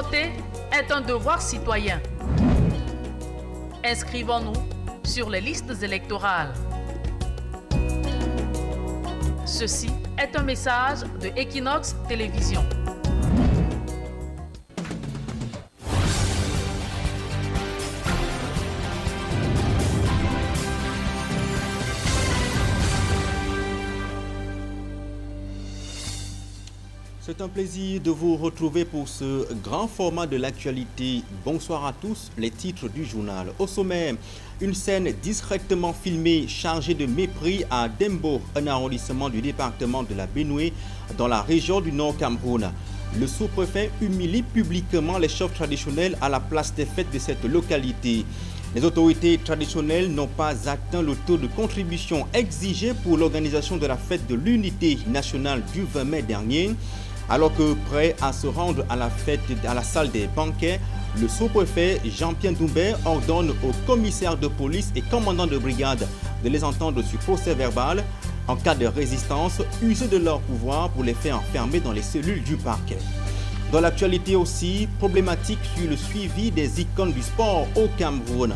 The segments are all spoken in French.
Voter est un devoir citoyen. Inscrivons-nous sur les listes électorales. Ceci est un message de Equinox Télévision. C'est un plaisir de vous retrouver pour ce grand format de l'actualité. Bonsoir à tous, les titres du journal. Au sommet, une scène discrètement filmée chargée de mépris à Dembo, un arrondissement du département de la Benue, dans la région du Nord Cameroun. Le sous-préfet humilie publiquement les chefs traditionnels à la place des fêtes de cette localité. Les autorités traditionnelles n'ont pas atteint le taux de contribution exigé pour l'organisation de la fête de l'unité nationale du 20 mai dernier. Alors que prêt à se rendre à la fête à la salle des banquets, le sous-préfet Jean-Pierre Doumbé ordonne aux commissaires de police et commandants de brigade de les entendre sur procès verbal. En cas de résistance, user de leur pouvoir pour les faire enfermer dans les cellules du parquet. Dans l'actualité aussi, problématique sur le suivi des icônes du sport au Cameroun.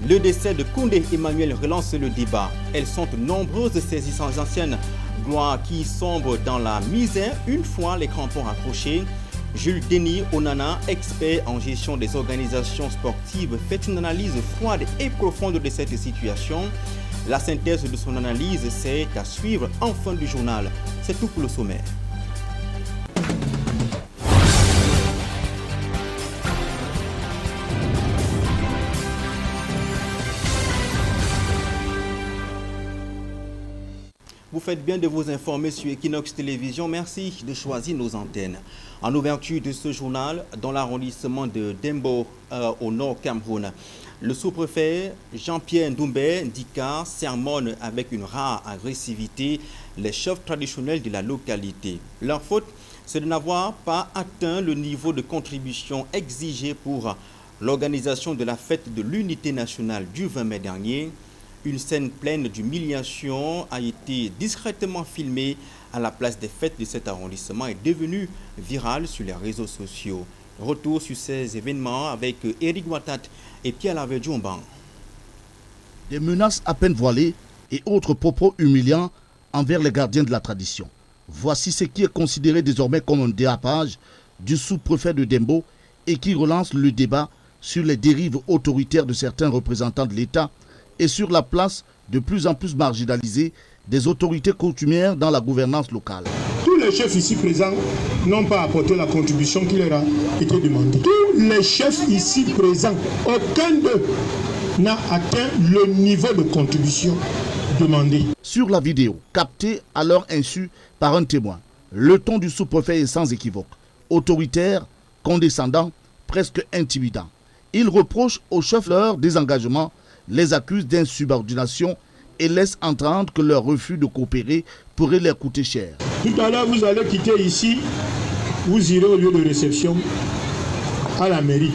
Le décès de Koundé Emmanuel relance le débat. Elles sont nombreuses ces anciennes gloires qui sombrent dans la misère une fois les crampons raccrochés. Jules Denis Onana, expert en gestion des organisations sportives, fait une analyse froide et profonde de cette situation. La synthèse de son analyse, c'est à suivre en fin du journal. C'est tout pour le sommaire. Vous faites bien de vous informer sur Equinox Télévision. Merci de choisir nos antennes. En ouverture de ce journal, dans l'arrondissement de Dembo, au nord Cameroun, le sous-préfet Jean-Pierre Doumbé Dika sermonne avec une rare agressivité les chefs traditionnels de la localité. Leur faute, c'est de n'avoir pas atteint le niveau de contribution exigé pour l'organisation de la fête de l'unité nationale du 20 mai dernier. Une scène pleine d'humiliation a été discrètement filmée à la place des fêtes de cet arrondissement et devenue virale sur les réseaux sociaux. Retour sur ces événements avec Eric Ouattat et Pierre Lavedjomban. Des menaces à peine voilées et autres propos humiliants envers les gardiens de la tradition. Voici ce qui est considéré désormais comme un dérapage du sous-préfet de Dembo et qui relance le débat sur les dérives autoritaires de certains représentants de l'État et sur la place de plus en plus marginalisée des autorités coutumières dans la gouvernance locale. Tous les chefs ici présents n'ont pas apporté la contribution qui leur a été demandée. Tous les chefs ici présents, aucun d'eux n'a atteint le niveau de contribution demandé. Sur la vidéo, captée à leur insu par un témoin, le ton du sous-préfet est sans équivoque. Autoritaire, condescendant, presque intimidant. Il reproche aux chefs leur désengagement, les accuse d'insubordination et laisse entendre que leur refus de coopérer pourrait leur coûter cher. Tout à l'heure, vous allez quitter ici, vous irez au lieu de réception à la mairie.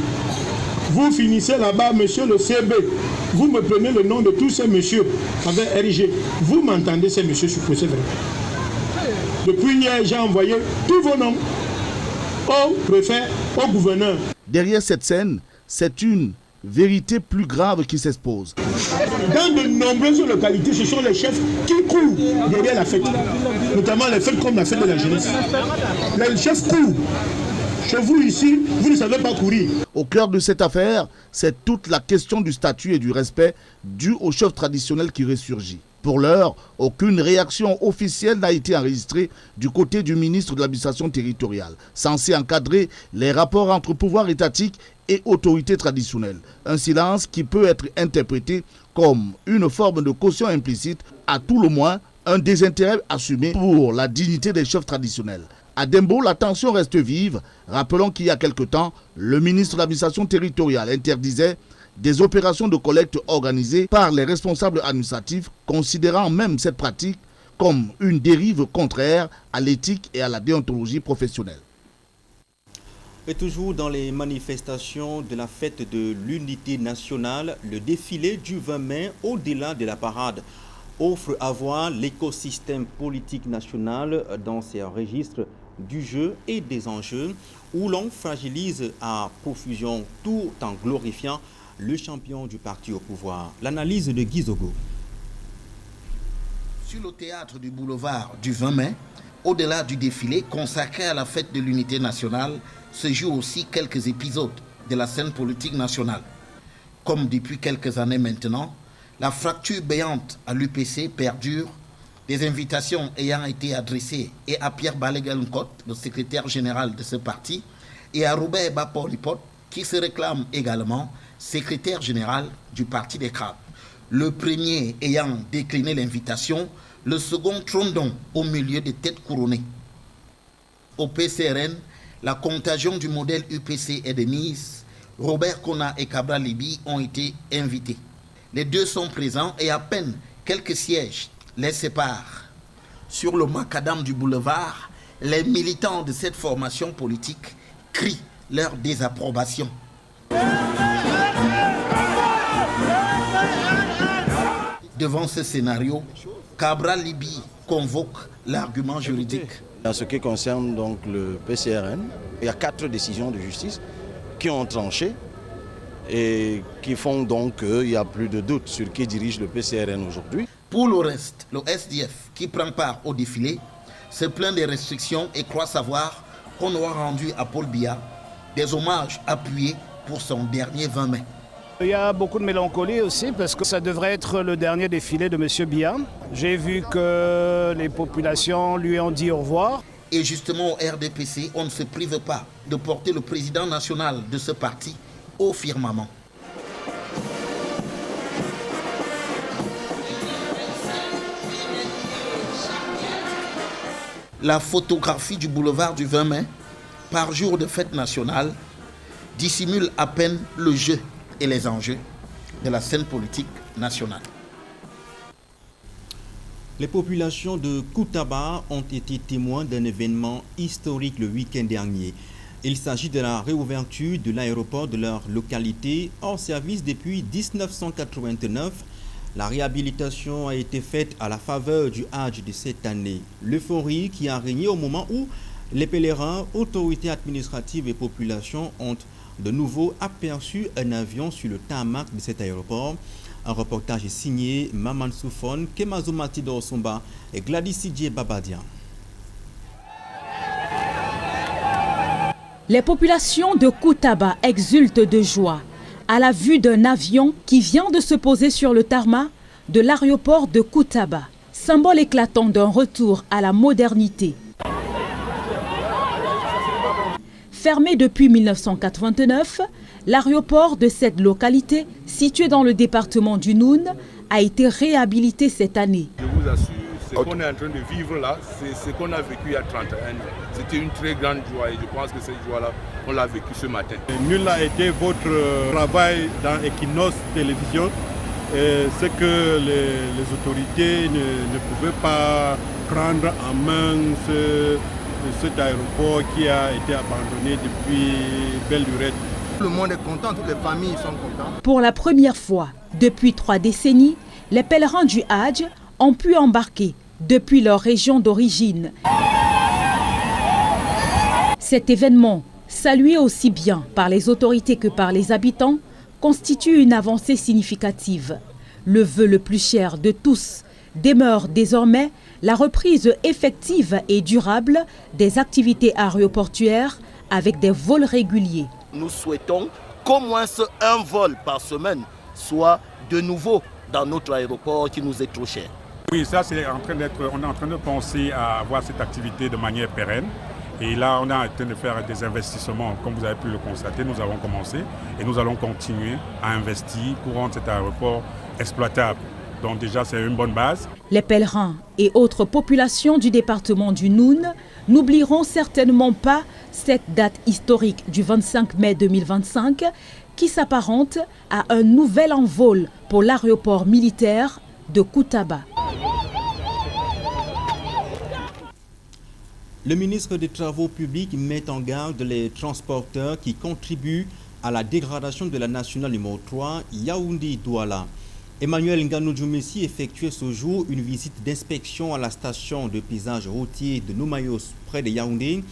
Vous finissez là-bas, monsieur le CB. Vous me prenez le nom de tous ces messieurs avec RG. Vous m'entendez, ces messieurs sur procès verbal. Depuis hier, j'ai envoyé tous vos noms au préfet, au gouverneur. Derrière cette scène, c'est une vérité plus grave qui s'expose. Dans de nombreuses localités, ce sont les chefs qui courent derrière la fête, notamment les fêtes comme la fête de la jeunesse. Les chefs courent. Chez vous ici, vous ne savez pas courir. Au cœur de cette affaire, c'est toute la question du statut et du respect dû aux chefs traditionnels qui ressurgit. Pour l'heure, aucune réaction officielle n'a été enregistrée du côté du ministre de l'administration territoriale, censé encadrer les rapports entre pouvoir étatique et autorités traditionnelles. Un silence qui peut être interprété comme une forme de caution implicite, à tout le moins un désintérêt assumé pour la dignité des chefs traditionnels. À Dembo, la tension reste vive. Rappelons qu'il y a quelque temps, le ministre de l'administration territoriale interdisait des opérations de collecte organisées par les responsables administratifs, considérant même cette pratique comme une dérive contraire à l'éthique et à la déontologie professionnelle. Et toujours dans les manifestations de la fête de l'unité nationale, le défilé du 20 mai, au-delà de la parade, offre à voir l'écosystème politique national dans ses registres du jeu et des enjeux, où l'on fragilise à profusion tout en glorifiant le champion du parti au pouvoir. L'analyse de Guy Zogo. Sur le théâtre du boulevard du 20 mai, au-delà du défilé consacré à la fête de l'unité nationale, se jouent aussi quelques épisodes de la scène politique nationale. Comme depuis quelques années maintenant, la fracture béante à l'UPC perdure, des invitations ayant été adressées et à Pierre Balégalunkot, le secrétaire général de ce parti, et à Robert Bapolipot, qui se réclame également secrétaire général du parti des crabes. Le premier ayant décliné l'invitation, le second trône donc au milieu des têtes couronnées. Au PCRN, la contagion du modèle UPC est de mise. Robert Kona et Cabral Libi ont été invités. Les deux sont présents et à peine quelques sièges les séparent. Sur le macadam du boulevard, les militants de cette formation politique crient leur désapprobation. Devant ce scénario, Cabral Libi convoque l'argument juridique. En ce qui concerne donc le PCRN, il y a 4 décisions de justice qui ont tranché et qui font donc qu'il n'y a plus de doute sur qui dirige le PCRN aujourd'hui. Pour le reste, le SDF qui prend part au défilé se plaint des restrictions et croit savoir qu'on aura rendu à Paul Biya des hommages appuyés pour son dernier 20 mai. Il y a beaucoup de mélancolie aussi parce que ça devrait être le dernier défilé de M. Biya. J'ai vu que les populations lui ont dit au revoir. Et justement au RDPC, on ne se prive pas de porter le président national de ce parti au firmament. La photographie du boulevard du 20 mai, par jour de fête nationale, dissimule à peine le jeu et les enjeux de la scène politique nationale. Les populations de Koutaba ont été témoins d'un événement historique le week-end dernier. Il s'agit de la réouverture de l'aéroport de leur localité hors service depuis 1989. La réhabilitation a été faite à la faveur du Hajj de cette année. L'euphorie qui a régné au moment où les pèlerins, autorités administratives et populations ont de nouveau aperçu un avion sur le tarmac de cet aéroport. Un reportage est signé Maman Soufone, Kemazo Matido Osumba et Gladys Sidje Babadian. Les populations de Koutaba exultent de joie à la vue d'un avion qui vient de se poser sur le tarmac de l'aéroport de Koutaba, symbole éclatant d'un retour à la modernité. Fermé depuis 1989, l'aéroport de cette localité, situé dans le département du Noun, a été réhabilité cette année. Je vous assure, ce qu'on est en train de vivre là, c'est ce qu'on a vécu il y a 31 ans. C'était une très grande joie et je pense que cette joie-là, on l'a vécu ce matin. Nul n'a été votre travail dans Equinox Télévision. Ce que les autorités ne pouvaient pas prendre en main cet aéroport qui a été abandonné depuis belle lurette. Le monde est content, toutes les familles sont contentes. Pour la première fois depuis 3 décennies, les pèlerins du Hajj ont pu embarquer depuis leur région d'origine. Cet événement, salué aussi bien par les autorités que par les habitants, constitue une avancée significative. Le vœu le plus cher de tous demeure désormais la reprise effective et durable des activités aéroportuaires avec des vols réguliers. Nous souhaitons qu'au moins un vol par semaine soit de nouveau dans notre aéroport qui nous est trop cher. Oui, ça c'est on est en train de penser à avoir cette activité de manière pérenne. Et là, on est en train de faire des investissements, comme vous avez pu le constater, nous avons commencé et nous allons continuer à investir pour rendre cet aéroport exploitable. Donc déjà, c'est une bonne base. Les pèlerins et autres populations du département du Noun n'oublieront certainement pas cette date historique du 25 mai 2025 qui s'apparente à un nouvel envol pour l'aéroport militaire de Koutaba. Le ministre des Travaux publics met en garde les transporteurs qui contribuent à la dégradation de la nationale numéro 3 Yaoundé-Douala. Emmanuel Nganou-Djoumessi effectuait ce jour une visite d'inspection à la station de paysage routier de Nomayos près de Yaoundé.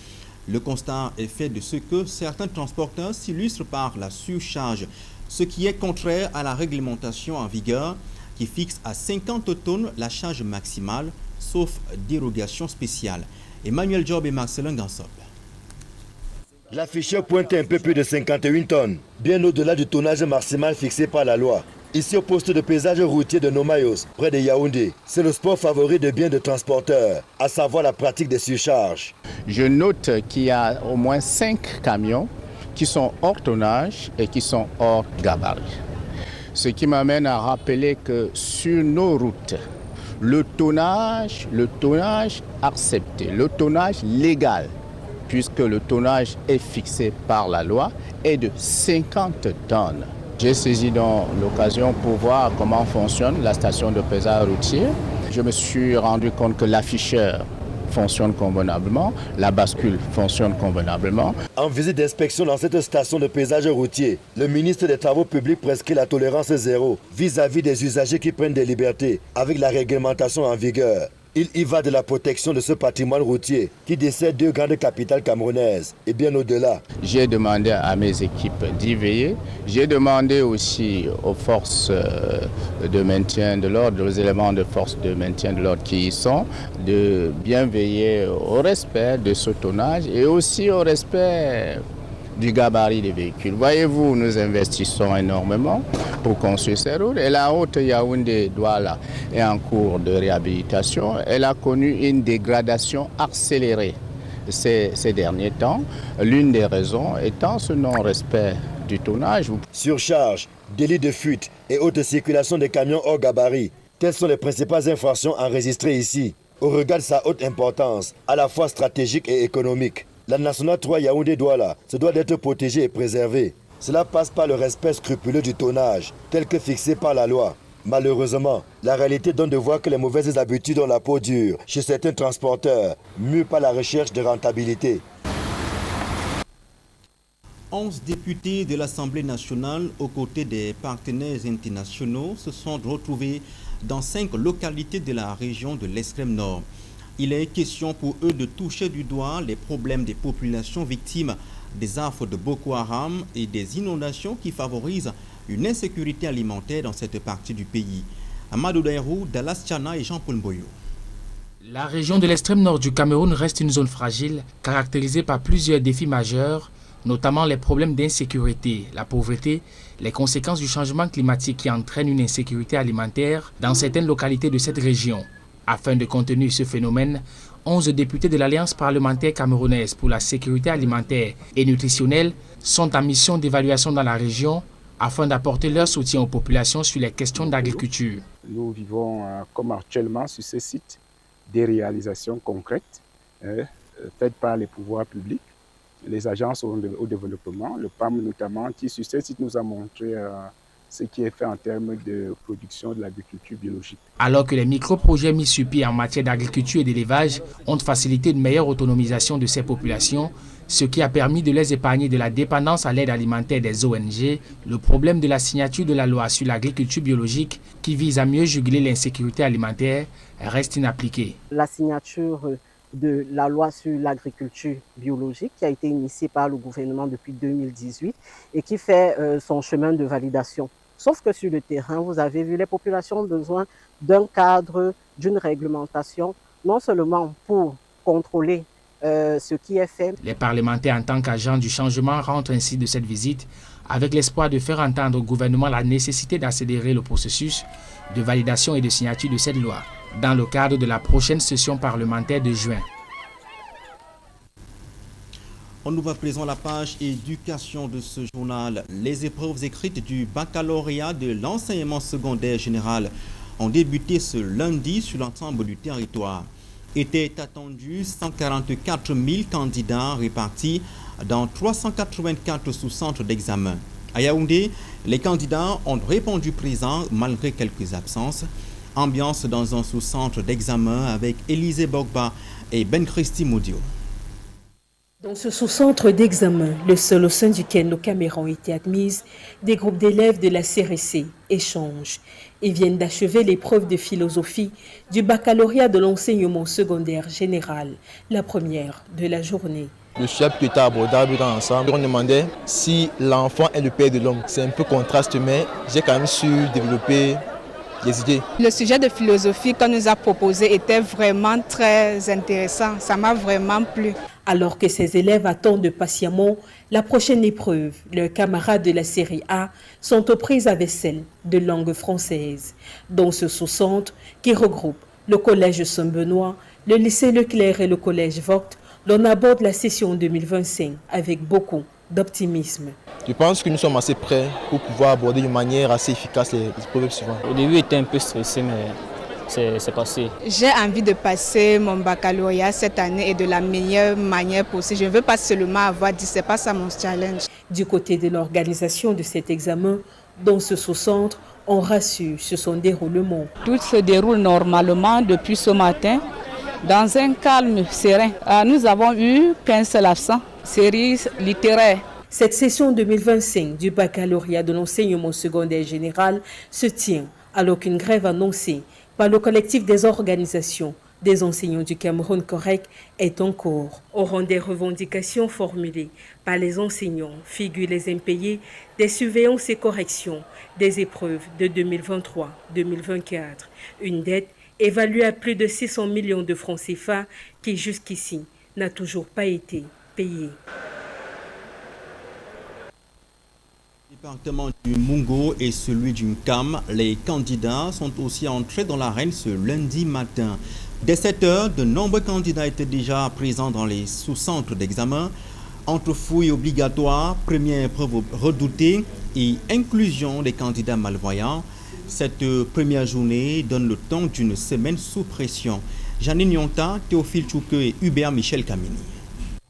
Le constat est fait de ce que certains transporteurs s'illustrent par la surcharge, ce qui est contraire à la réglementation en vigueur qui fixe à 50 tonnes la charge maximale, sauf dérogation spéciale. Emmanuel Job et Marcelin Gansop. L'afficheur pointe un peu plus de 51 tonnes, bien au-delà du tonnage maximal fixé par la loi. Ici au poste de paysage routier de Nomayos, près de Yaoundé, c'est le sport favori de bien de transporteurs, à savoir la pratique des surcharges. Je note qu'il y a au moins 5 camions qui sont hors tonnage et qui sont hors gabarit. Ce qui m'amène à rappeler que sur nos routes, le tonnage accepté, le tonnage légal, puisque le tonnage est fixé par la loi, est de 50 tonnes. J'ai saisi donc l'occasion pour voir comment fonctionne la station de paysage routier. Je me suis rendu compte que l'afficheur fonctionne convenablement, la bascule fonctionne convenablement. En visite d'inspection dans cette station de paysage routier, le ministre des Travaux publics prescrit la tolérance zéro vis-à-vis des usagers qui prennent des libertés avec la réglementation en vigueur. Il y va de la protection de ce patrimoine routier qui dessert 2 grandes capitales camerounaises et bien au-delà. J'ai demandé à mes équipes d'y veiller. J'ai demandé aussi aux forces de maintien de l'ordre, aux éléments de force de maintien de l'ordre qui y sont, de bien veiller au respect de ce tonnage et aussi au respect du gabarit des véhicules. Voyez-vous, nous investissons énormément pour construire ces routes. Et la route Yaoundé-Douala est en cours de réhabilitation. Elle a connu une dégradation accélérée ces derniers temps. L'une des raisons étant ce non-respect du tonnage. Surcharge, délit de fuite et haute circulation des camions hors gabarit. Telles sont les principales infractions enregistrées ici, au regard de sa haute importance, à la fois stratégique et économique. La nationale 3 Yaoundé-Douala se doit d'être protégée et préservée. Cela passe par le respect scrupuleux du tonnage, tel que fixé par la loi. Malheureusement, la réalité donne de voir que les mauvaises habitudes ont la peau dure chez certains transporteurs, mus par la recherche de rentabilité. 11 députés de l'Assemblée nationale, aux côtés des partenaires internationaux, se sont retrouvés dans 5 localités de la région de l'extrême nord. Il est question pour eux de toucher du doigt les problèmes des populations victimes des affres de Boko Haram et des inondations qui favorisent une insécurité alimentaire dans cette partie du pays. Amadou Daïrou, Dallas Tchana et Jean-Paul Mboyo. La région de l'extrême nord du Cameroun reste une zone fragile, caractérisée par plusieurs défis majeurs, notamment les problèmes d'insécurité, la pauvreté, les conséquences du changement climatique qui entraînent une insécurité alimentaire dans certaines localités de cette région. Afin de contenir ce phénomène, 11 députés de l'Alliance parlementaire camerounaise pour la sécurité alimentaire et nutritionnelle sont en mission d'évaluation dans la région afin d'apporter leur soutien aux populations sur les questions d'agriculture. Nous vivons, comme actuellement, sur ces sites, des réalisations concrètes faites par les pouvoirs publics, les agences au développement, le PAM notamment, qui sur ces sites nous a montré ce qui est fait en termes de production de l'agriculture biologique. Alors que les micro-projets mis sur pied en matière d'agriculture et d'élevage ont facilité une meilleure autonomisation de ces populations, ce qui a permis de les épargner de la dépendance à l'aide alimentaire des ONG, le problème de la signature de la loi sur l'agriculture biologique qui vise à mieux juguler l'insécurité alimentaire reste inappliqué. La signature de la loi sur l'agriculture biologique qui a été initiée par le gouvernement depuis 2018 et qui fait son chemin de validation. Sauf que sur le terrain, vous avez vu, les populations ont besoin d'un cadre, d'une réglementation, non seulement pour contrôler ce qui est fait. Les parlementaires en tant qu'agents du changement rentrent ainsi de cette visite avec l'espoir de faire entendre au gouvernement la nécessité d'accélérer le processus de validation et de signature de cette loi dans le cadre de la prochaine session parlementaire de juin. On ouvre à présent la page éducation de ce journal. Les épreuves écrites du baccalauréat de l'enseignement secondaire général ont débuté ce lundi sur l'ensemble du territoire. Étaient attendus 144 000 candidats répartis dans 384 sous-centres d'examen. À Yaoundé, les candidats ont répondu présents malgré quelques absences. Ambiance dans un sous-centre d'examen avec Élisée Bogba et Ben Christy Moudio. Dans ce sous-centre d'examen, le seul au sein duquel nos caméras ont été admises, des groupes d'élèves de la CRC échangent et viennent d'achever l'épreuve de philosophie du baccalauréat de l'enseignement secondaire général, la première de la journée. Le sujet qui était abordable dans l'ensemble, on demandait si l'enfant est le père de l'homme. C'est un peu contraste, mais j'ai quand même su développer des idées. Le sujet de philosophie qu'on nous a proposé était vraiment très intéressant. Ça m'a vraiment plu. Alors que ces élèves attendent patiemment la prochaine épreuve, leurs camarades de la série A sont aux prises avec celle de langue française. Dans ce sous-centre qui regroupe le collège Saint-Benoît, le lycée Leclerc et le collège Vogt, l'on aborde la session 2025 avec beaucoup d'optimisme. Je pense que nous sommes assez prêts pour pouvoir aborder de manière assez efficace les épreuves suivantes. Au début, j'étais un peu stressé, mais c'est passé. J'ai envie de passer mon baccalauréat cette année et de la meilleure manière possible. Je ne veux pas seulement avoir 10, c'est pas ça mon challenge. Du côté de l'organisation de cet examen, dans ce sous-centre, on rassure sur son déroulement. Tout se déroule normalement depuis ce matin, dans un calme serein. Nous avons eu qu'un seul absent, série littéraire. Cette session 2025 du baccalauréat de l'enseignement secondaire général se tient alors qu'une grève annoncée par le collectif des organisations des enseignants du Cameroun correct est en cours. Au rang des revendications formulées par les enseignants figurent les impayés des surveillances et corrections des épreuves de 2023-2024. Une dette évaluée à plus de 600 millions de francs CFA qui jusqu'ici n'a toujours pas été payée. Le département du Mungo et celui du Nkam, les candidats sont aussi entrés dans l'arène ce lundi matin. Dès 7 heures, de nombreux candidats étaient déjà présents dans les sous-centres d'examen. Entre fouilles obligatoires, première épreuve redoutée et inclusion des candidats malvoyants, cette première journée donne le temps d'une semaine sous pression. Janine Nyonta, Théophile Chouke et Hubert Michel Kamini.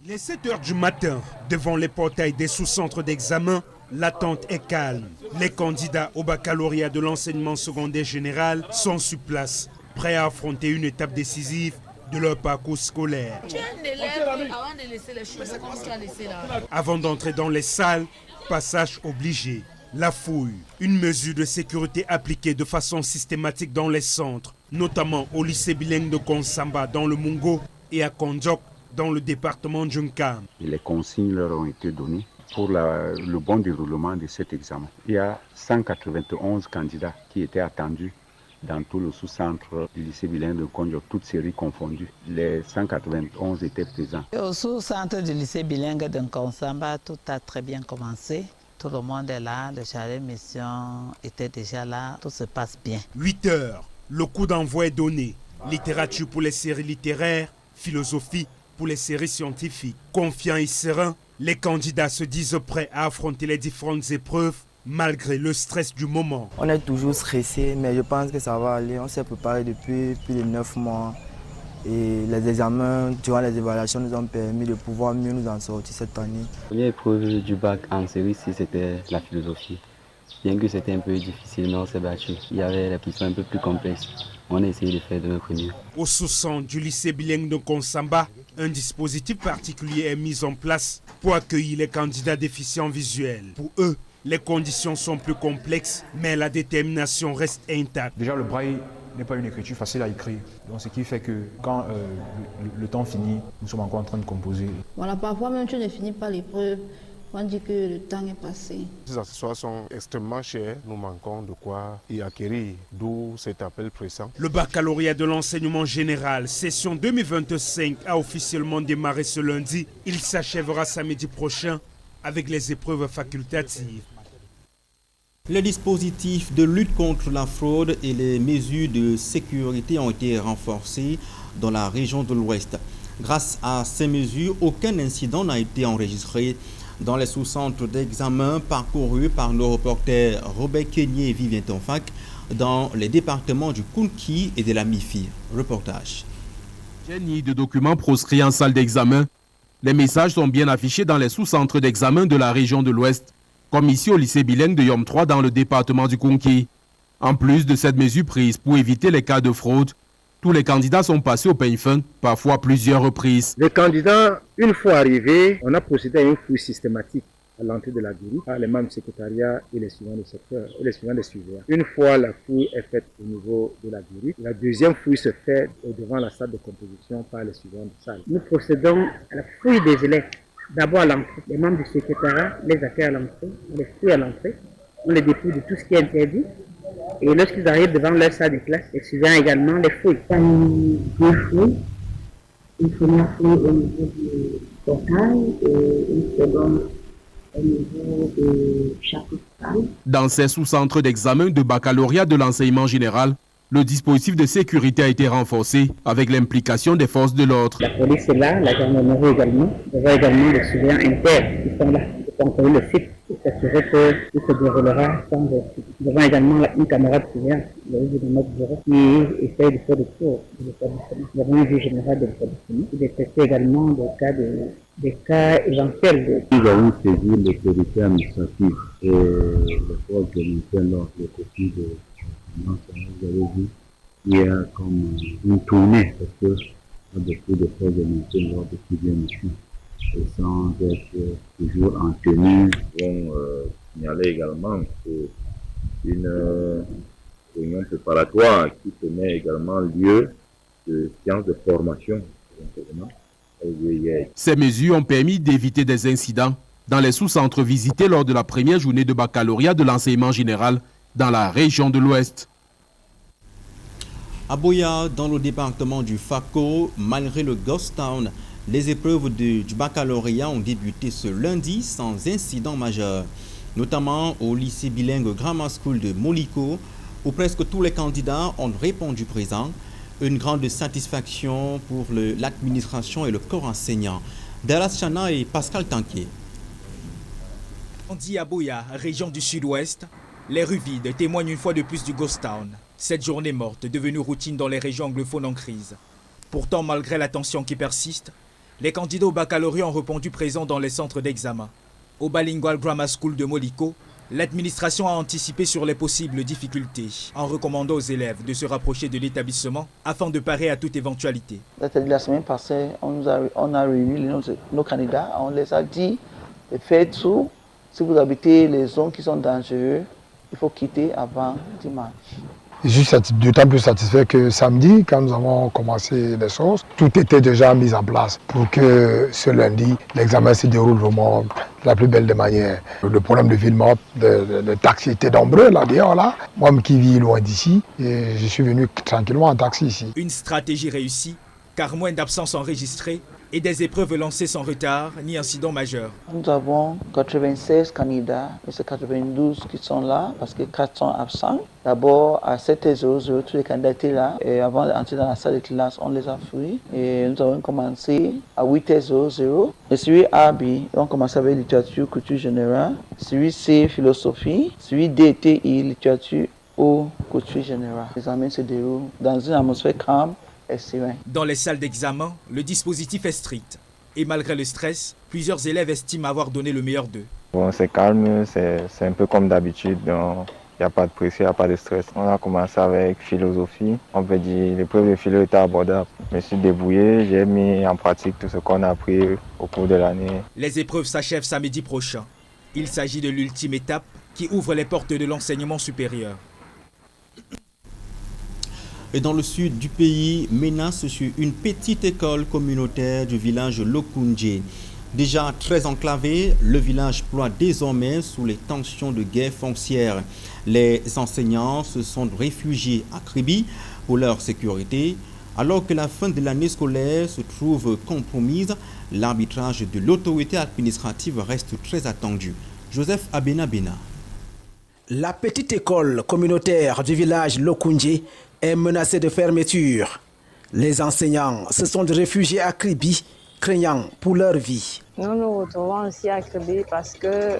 Il est 7 heures du matin, devant les portails des sous-centres d'examen, l'attente est calme. Les candidats au baccalauréat de l'enseignement secondaire général sont sur place, prêts à affronter une étape décisive de leur parcours scolaire. Avant d'entrer dans les salles, passage obligé. La fouille, une mesure de sécurité appliquée de façon systématique dans les centres, notamment au lycée bilingue de Konsamba dans le Mungo et à Kondjok dans le département du Nkam. Les consignes leur ont été données pour le bon déroulement de cet examen. Il y a 191 candidats qui étaient attendus dans tout le sous-centre du lycée bilingue de Kondjok, toutes séries confondues. Les 191 étaient présents. Au sous-centre du lycée bilingue de Konsamba, tout a très bien commencé. Tout le monde est là, le chargé de mission était déjà là, tout se passe bien. 8 heures, le coup d'envoi est donné. Littérature pour les séries littéraires, philosophie pour les séries scientifiques. Confiants et sereins, les candidats se disent prêts à affronter les différentes épreuves malgré le stress du moment. On est toujours stressé, mais je pense que ça va aller. On s'est préparé depuis plus de 9 mois. Et les examens, durant les évaluations, nous ont permis de pouvoir mieux nous en sortir cette année. La première épreuve du bac en série C, c'était la philosophie. Bien que c'était un peu difficile, mais on s'est battu. Il y avait des questions un peu plus complexes. On a essayé de faire de notre mieux. Au sous-centre du lycée bilingue de Konsamba, un dispositif particulier est mis en place pour accueillir les candidats déficients visuels. Pour eux, les conditions sont plus complexes, mais la détermination reste intacte. Déjà, le braille n'est pas une écriture facile à écrire. Donc, ce qui fait que quand le temps finit, nous sommes encore en train de composer. Voilà, parfois même tu ne finis pas l'épreuve, on dit que le temps est passé. Ces accessoires sont extrêmement chers, nous manquons de quoi y acquérir, d'où cet appel pressant. Le baccalauréat de l'enseignement général, session 2025, a officiellement démarré ce lundi. Il s'achèvera samedi prochain avec les épreuves facultatives. Les dispositifs de lutte contre la fraude et les mesures de sécurité ont été renforcés dans la région de l'Ouest. Grâce à ces mesures, aucun incident n'a été enregistré dans les sous-centres d'examen parcourus par nos reporters Robert Kenyé et Vivien Tonfac dans les départements du Kounki et de la Mifi. Reportage. Génie de documents proscrits en salle d'examen. Les messages sont bien affichés dans les sous-centres d'examen de la région de l'Ouest, comme ici au lycée bilingue de Yom 3 dans le département du Kounki. En plus de cette mesure prise pour éviter les cas de fraude, Tous les candidats sont passés au peigne fin, parfois plusieurs reprises. Les candidats, une fois arrivés, on a procédé à une fouille systématique à l'entrée de la guérite par les membres du secrétariat et les suivants du secteur et les suivants des surveillants. Une fois la fouille est faite au niveau de la guérite, la deuxième fouille se fait devant la salle de composition par les suivants de salle. Nous procédons à la fouille des élèves. D'abord à l'entrée. Les membres du secrétariat les accueillent à l'entrée, on les fouille à l'entrée, on les dépouille de tout ce qui est interdit. Et lorsqu'ils arrivent devant leur salle de classe, les suivants également les fouillent. Deux fouilles. Une première fouille au niveau du portail et une seconde au niveau de chaque salle. Dans ces sous-centres d'examen de baccalauréat de l'enseignement général, le dispositif de sécurité a été renforcé avec l'implication des forces de l'ordre. La police est là, la gendarmerie également. Nous avons également des surveillants internes qui sont là pour contrôler le site et s'assurer que tout se déroulera sans vertu. Nous avons également une camarade surveillante, le de notre bureau, qui essaie de faire le tour de l'établissement. Nous avons un juge général de l'établissement qui détecte également des cas éventuels. Nous avons saisi l'autorité administrative et les forces de maintien de l'ordre, les copies de vous avez vu, il y a comme une tournée parce que il y a beaucoup de forces de maintien de l'ordre qui viennent ici et sans être toujours en tenue. Nous avons signalé également une réunion préparatoire qui tenait également lieu de séance de formation. Ces mesures ont permis d'éviter des incidents dans les sous-centres visités lors de la première journée de baccalauréat de l'enseignement général dans la région de l'Ouest. À Boya, dans le département du Fako, malgré le Ghost Town, les épreuves du baccalauréat ont débuté ce lundi sans incident majeur, notamment au lycée bilingue Grammar School de Moliko, où presque tous les candidats ont répondu présent. Une grande satisfaction pour l'administration et le corps enseignant. Dallas Chana et Pascal Tanquet. À Boya, région du sud-ouest, les rues vides témoignent une fois de plus du Ghost Town. Cette journée morte devenue routine dans les régions anglophones en crise. Pourtant, malgré la tension qui persiste, les candidats au baccalauréat ont répondu présents dans les centres d'examen. Au Bilingual Grammar School de Moliko, l'administration a anticipé sur les possibles difficultés en recommandant aux élèves de se rapprocher de l'établissement afin de parer à toute éventualité. La semaine passée, on a réuni nos candidats, on les a dit de faire tout. Si vous habitez les zones qui sont dangereuses, il faut quitter avant dimanche. Je suis d'autant plus satisfait que samedi, quand nous avons commencé les choses, tout était déjà mis en place pour que ce lundi, l'examen se déroule vraiment de la plus belle des manières. Le problème de ville morte, de taxi était nombreux là dehors là. Moi qui vis loin d'ici, je suis venu tranquillement en taxi ici. Une stratégie réussie, car moins d'absences enregistrées et des épreuves lancées sans retard ni incident majeur. Nous avons 96 candidats, mais c'est 92 qui sont là parce que 4 sont absents. D'abord, à 7h00, tous les candidats étaient là. Et avant d'entrer dans la salle de classe, on les a fouillés. Et nous avons commencé à 8h00. Et celui A, B, on commence avec littérature, culture générale. Celui C, philosophie. Celui D, TI, littérature ou culture générale. L'examen se déroule dans une atmosphère calme. Dans les salles d'examen, le dispositif est strict. Et malgré le stress, plusieurs élèves estiment avoir donné le meilleur d'eux. Bon, c'est calme, c'est un peu comme d'habitude. Il n'y a pas de pression, il n'y a pas de stress. On a commencé avec philosophie. On peut dire l'épreuve de philo était abordable. Je me suis débrouillé, j'ai mis en pratique tout ce qu'on a appris au cours de l'année. Les épreuves s'achèvent samedi prochain. Il s'agit de l'ultime étape qui ouvre les portes de l'enseignement supérieur. Et dans le sud du pays, menace sur une petite école communautaire du village Lokunje. Déjà très enclavé, le village ploie désormais sous les tensions de guerre foncière. Les enseignants se sont réfugiés à Kribi pour leur sécurité. Alors que la fin de l'année scolaire se trouve compromise, l'arbitrage de l'autorité administrative reste très attendu. Joseph Abenabena. La petite école communautaire du village Lokunje est menacée de fermeture. Les enseignants se sont réfugiés à Kribi, craignant pour leur vie. Nous nous retrouvons ici à Kribi parce que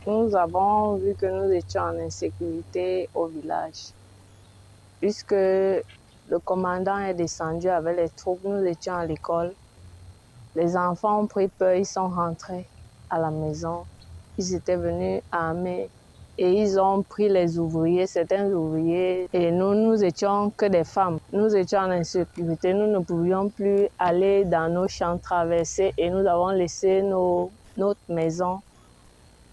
nous avons vu que nous étions en insécurité au village. Puisque le commandant est descendu avec les troupes, nous étions à l'école. Les enfants ont pris peur, ils sont rentrés à la maison. Ils étaient venus armés et ils ont pris les ouvriers, certains ouvriers, et nous étions que des femmes. Nous étions en insécurité, nous ne pouvions plus aller dans nos champs traversés et nous avons laissé notre maison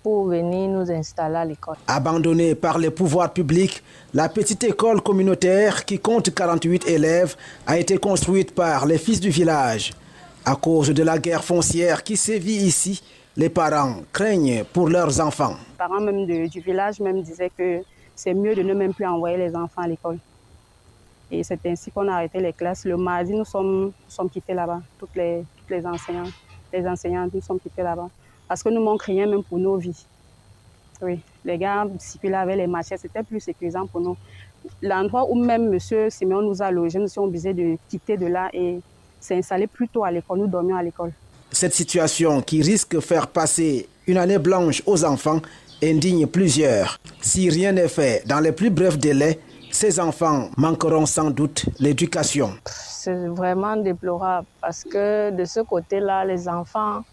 pour venir nous installer à l'école. Abandonnée par les pouvoirs publics, la petite école communautaire qui compte 48 élèves a été construite par les fils du village. À cause de la guerre foncière qui sévit ici, les parents craignent pour leurs enfants. Les parents même du village même disaient que c'est mieux de ne même plus envoyer les enfants à l'école. Et c'est ainsi qu'on a arrêté les classes. Le mardi, nous sommes quittés là-bas. Toutes les enseignants, nous sommes quittés là-bas. Parce que nous manquons rien même pour nos vies. Oui, les gars circulaient avec les machettes, c'était plus sécurisant pour nous. L'endroit où même M. Simeon nous a logés, nous sommes obligés de quitter de là et s'installer plutôt à l'école. Nous dormions à l'école. Cette situation qui risque de faire passer une année blanche aux enfants indigne plusieurs. Si rien n'est fait dans les plus brefs délais, ces enfants manqueront sans doute l'éducation. C'est vraiment déplorable parce que de ce côté-là, les enfants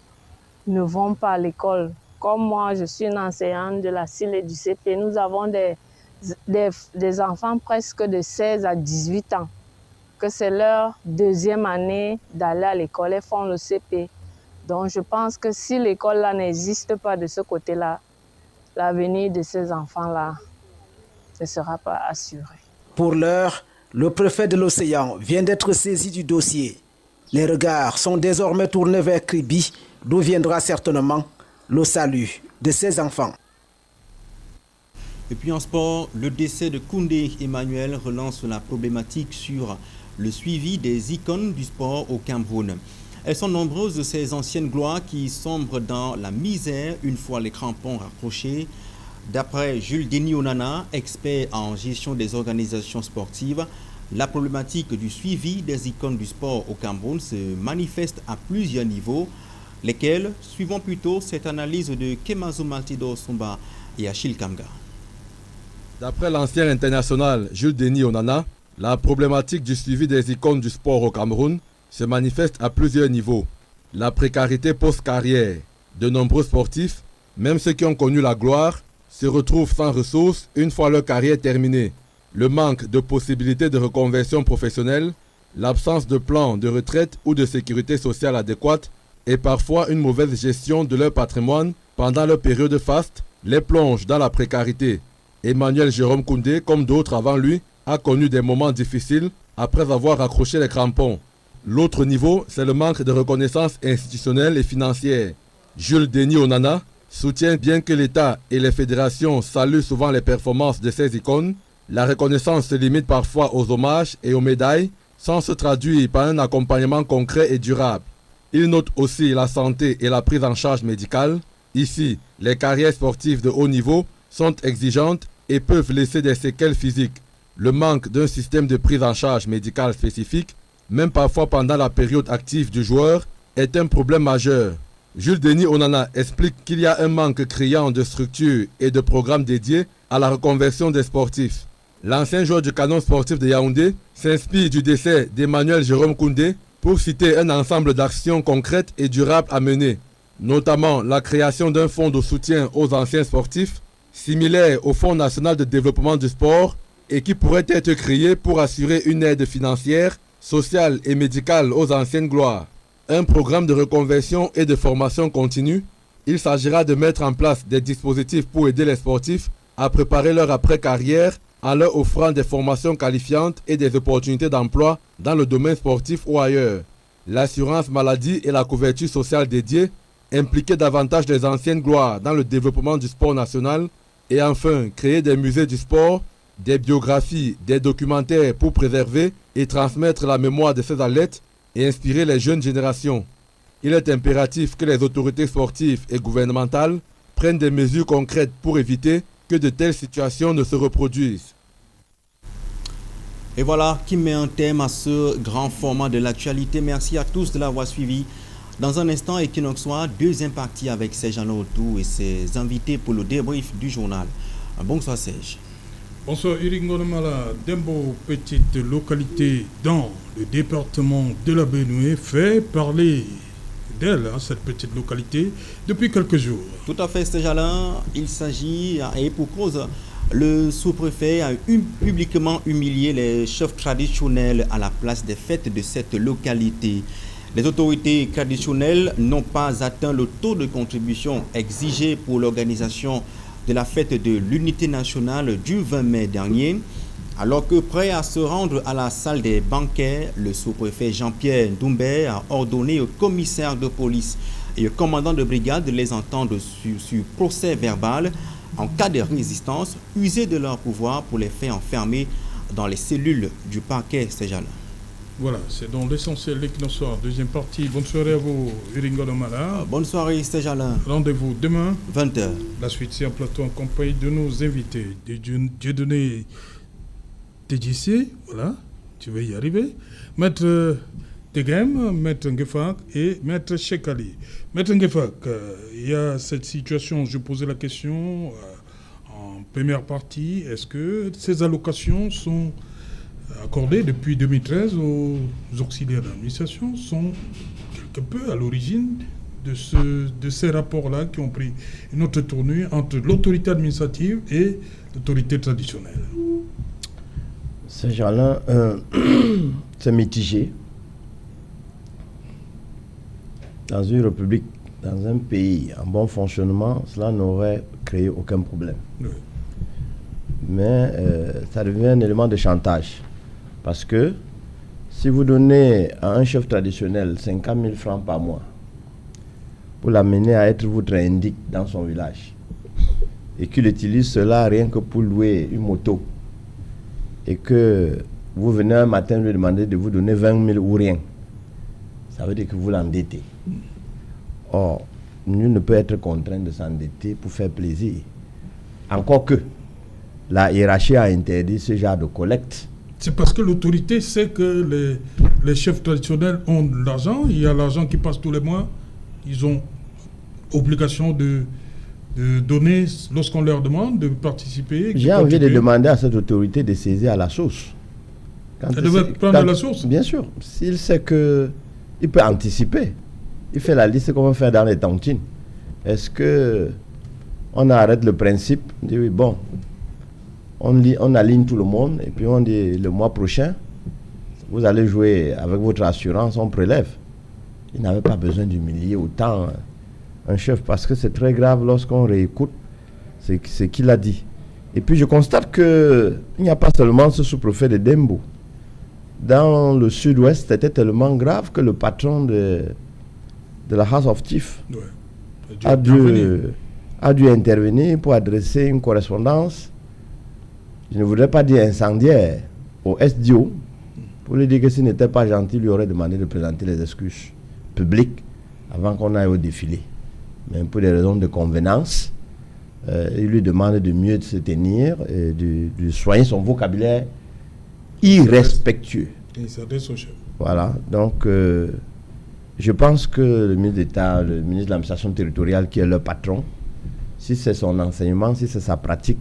ne vont pas à l'école. Comme moi, je suis une enseignante de la CIL et du CP. Nous avons des enfants presque de 16 à 18 ans, que c'est leur deuxième année d'aller à l'école. Elles font le CP. Donc je pense que si l'école-là n'existe pas de ce côté-là, l'avenir de ces enfants-là ne sera pas assuré. Pour l'heure, le préfet de l'Océan vient d'être saisi du dossier. Les regards sont désormais tournés vers Kribi, d'où viendra certainement le salut de ses enfants. Et puis en sport, le décès de Koundé Emmanuel relance la problématique sur le suivi des icônes du sport au Cameroun. Elles sont nombreuses, ces anciennes gloires qui sombrent dans la misère une fois les crampons raccrochés. D'après Jules Denis Onana, expert en gestion des organisations sportives, la problématique du suivi des icônes du sport au Cameroun se manifeste à plusieurs niveaux, lesquels suivons plutôt cette analyse de Kemazo Maltido Sumba et Achille Kamga. D'après l'ancien international Jules Denis Onana, la problématique du suivi des icônes du sport au Cameroun se manifeste à plusieurs niveaux. La précarité post-carrière. De nombreux sportifs, même ceux qui ont connu la gloire, se retrouvent sans ressources une fois leur carrière terminée. Le manque de possibilités de reconversion professionnelle, l'absence de plan de retraite ou de sécurité sociale adéquate et parfois une mauvaise gestion de leur patrimoine pendant leur période faste les plonge dans la précarité. Emmanuel Jérôme Koundé, comme d'autres avant lui, a connu des moments difficiles après avoir accroché les crampons. L'autre niveau, c'est le manque de reconnaissance institutionnelle et financière. Jules Denis Onana soutient bien que l'État et les fédérations saluent souvent les performances de ces icônes, la reconnaissance se limite parfois aux hommages et aux médailles sans se traduire par un accompagnement concret et durable. Il note aussi la santé et la prise en charge médicale. Ici, les carrières sportives de haut niveau sont exigeantes et peuvent laisser des séquelles physiques. Le manque d'un système de prise en charge médicale spécifique, même parfois pendant la période active du joueur, est un problème majeur. Jules Denis Onana explique qu'il y a un manque criant de structures et de programmes dédiés à la reconversion des sportifs. L'ancien joueur du canon sportif de Yaoundé s'inspire du décès d'Emmanuel Jérôme Koundé pour citer un ensemble d'actions concrètes et durables à mener, notamment la création d'un fonds de soutien aux anciens sportifs, similaire au Fonds national de développement du sport et qui pourrait être créé pour assurer une aide financière, sociale et médicale aux anciennes gloires. Un programme de reconversion et de formation continue. Il s'agira de mettre en place des dispositifs pour aider les sportifs à préparer leur après-carrière en leur offrant des formations qualifiantes et des opportunités d'emploi dans le domaine sportif ou ailleurs. L'assurance maladie et la couverture sociale dédiée, impliquer davantage les anciennes gloires dans le développement du sport national et enfin créer des musées du sport, des biographies, des documentaires pour préserver et transmettre la mémoire de ces athlètes et inspirer les jeunes générations. Il est impératif que les autorités sportives et gouvernementales prennent des mesures concrètes pour éviter que de telles situations ne se reproduisent. Et voilà qui met un thème à ce grand format de l'actualité. Merci à tous de l'avoir suivi. Dans un instant, Equinoxois, deuxième partie avec Serge Anotou et ses invités pour le débrief du journal. Bonsoir Serge. Bonsoir Iringonomala. Dembo, petite localité dans le département de la Benue, fait parler d'elle, cette petite localité, depuis quelques jours. Tout à fait, Stéjalin. Il s'agit, et pour cause, le sous-préfet a publiquement humilié les chefs traditionnels à la place des fêtes de cette localité. Les autorités traditionnelles n'ont pas atteint le taux de contribution exigé pour l'organisation de la fête de l'unité nationale du 20 mai dernier. Alors que prêt à se rendre à la salle des banquets, le sous-préfet Jean-Pierre Doumbé a ordonné au commissaire de police et au commandant de brigade de les entendre sur procès verbal en cas de résistance, user de leur pouvoir pour les faire enfermer dans les cellules du parquet Stéjalin. Voilà, c'est dans l'essentiel l'Equinoxoir. Deuxième partie. Bonne soirée à vous, Uringo Domala. Bonne soirée, Stéjalin. Rendez-vous demain, 20h. La suite, c'est en plateau en compagnie de nos invités. Dieudonné TJC, voilà, tu vas y arriver. Maître Tegem, Maître Ngefak et Maître Chekali. Maître Ngefak, il y a cette situation, je posais la question en première partie, est-ce que ces allocations sont accordées depuis 2013 aux auxiliaires d'administration, sont quelque peu à l'origine de ces rapports-là qui ont pris une autre tournure entre l'autorité administrative et l'autorité traditionnelle? Ces gens-là, c'est mitigé. Dans une république, dans un pays en bon fonctionnement, cela n'aurait créé aucun problème. Oui. Mais ça devient un élément de chantage. Parce que si vous donnez à un chef traditionnel 50 000 francs par mois pour l'amener à être votre indique dans son village, et qu'il utilise cela rien que pour louer une moto, et que vous venez un matin lui demander de vous donner 20 000 ou rien, ça veut dire que vous l'endettez. Or, nul ne peut être contraint de s'endetter pour faire plaisir. Encore que la hiérarchie a interdit ce genre de collecte. C'est parce que l'autorité sait que les chefs traditionnels ont de l'argent, il y a l'argent qui passe tous les mois, ils ont obligation de donner, lorsqu'on leur demande de participer. J'ai envie de demander à cette autorité de saisir à la source. Elle devrait prendre la source? Bien sûr. S'il sait qu'il peut anticiper, il fait la liste qu'on va faire dans les tontines. Est-ce qu'on arrête le principe, on dit oui, bon, on aligne tout le monde et puis on dit le mois prochain, vous allez jouer avec votre assurance, on prélève. Il n'avait pas besoin d'humilier autant un chef parce que c'est très grave lorsqu'on réécoute ce qu'il a dit. Et puis je constate qu'il n'y a pas seulement ce sous-préfet de Dembo. Dans le sud-ouest, c'était tellement grave que le patron de la House of Chiefs a dû intervenir pour adresser une correspondance, je ne voudrais pas dire incendiaire, au SDO, pour lui dire que s'il n'était pas gentil, il lui aurait demandé de présenter les excuses publiques avant qu'on aille au défilé. Mais pour des raisons de convenance, il lui demande de mieux se tenir et de soigner son vocabulaire irrespectueux. Et ça reste au chef. Voilà, donc je pense que le ministre d'État, le ministre de l'administration territoriale qui est leur patron, si c'est son enseignement, si c'est sa pratique,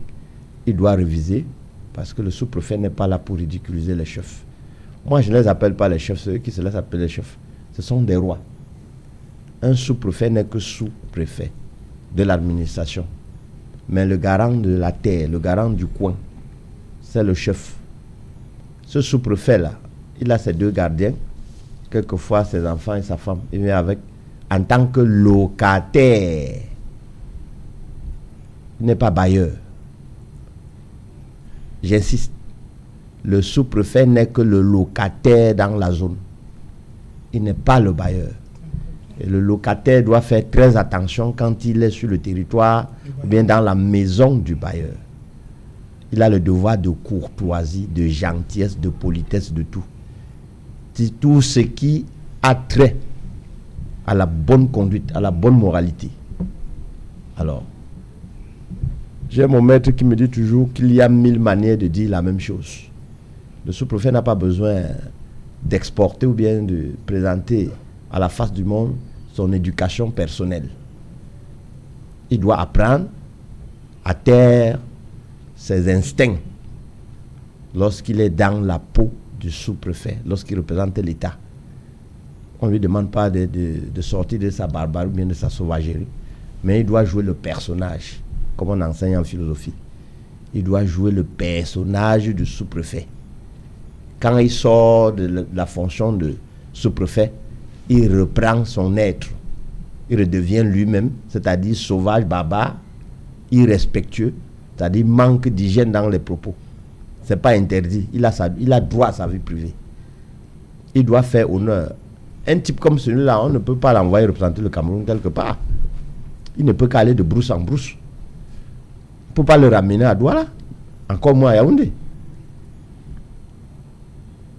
il doit réviser parce que le sous-préfet n'est pas là pour ridiculiser les chefs. Moi, je ne les appelle pas les chefs, ceux qui se laissent appeler les chefs. Ce sont des rois. Un sous-préfet n'est que sous-préfet de l'administration. Mais le garant de la terre, le garant du coin, c'est le chef. Ce sous-préfet-là, il a ses deux gardiens, quelquefois ses enfants et sa femme. Il vient avec en tant que locataire. Il n'est pas bailleur. J'insiste. Le sous-préfet n'est que le locataire dans la zone. Il n'est pas le bailleur. Et le locataire doit faire très attention quand il est sur le territoire ou bien dans la maison du bailleur. Il a le devoir de courtoisie, de gentillesse, de politesse, de tout. C'est tout ce qui a trait à la bonne conduite, à la bonne moralité. Alors, j'ai mon maître qui me dit toujours qu'il y a 1000 manières de dire la même chose. Le sous-préfet n'a pas besoin d'exporter ou bien de présenter à la face du monde son éducation personnelle. Il doit apprendre à taire ses instincts lorsqu'il est dans la peau du sous-préfet, lorsqu'il représente l'État. On ne lui demande pas de sortir de sa barbarie ou bien de sa sauvagerie. Mais il doit jouer le personnage, comme on enseigne en philosophie. Il doit jouer le personnage du sous-préfet. Quand il sort de la fonction de sous-préfet, il reprend son être. Il redevient lui-même, c'est-à-dire sauvage, barbare, irrespectueux, c'est-à-dire manque d'hygiène dans les propos. Ce n'est pas interdit. Il a droit à sa vie privée. Il doit faire honneur. Un type comme celui-là, on ne peut pas l'envoyer représenter le Cameroun quelque part. Il ne peut qu'aller de brousse en brousse. On ne peut pas le ramener à Douala, encore moins à Yaoundé.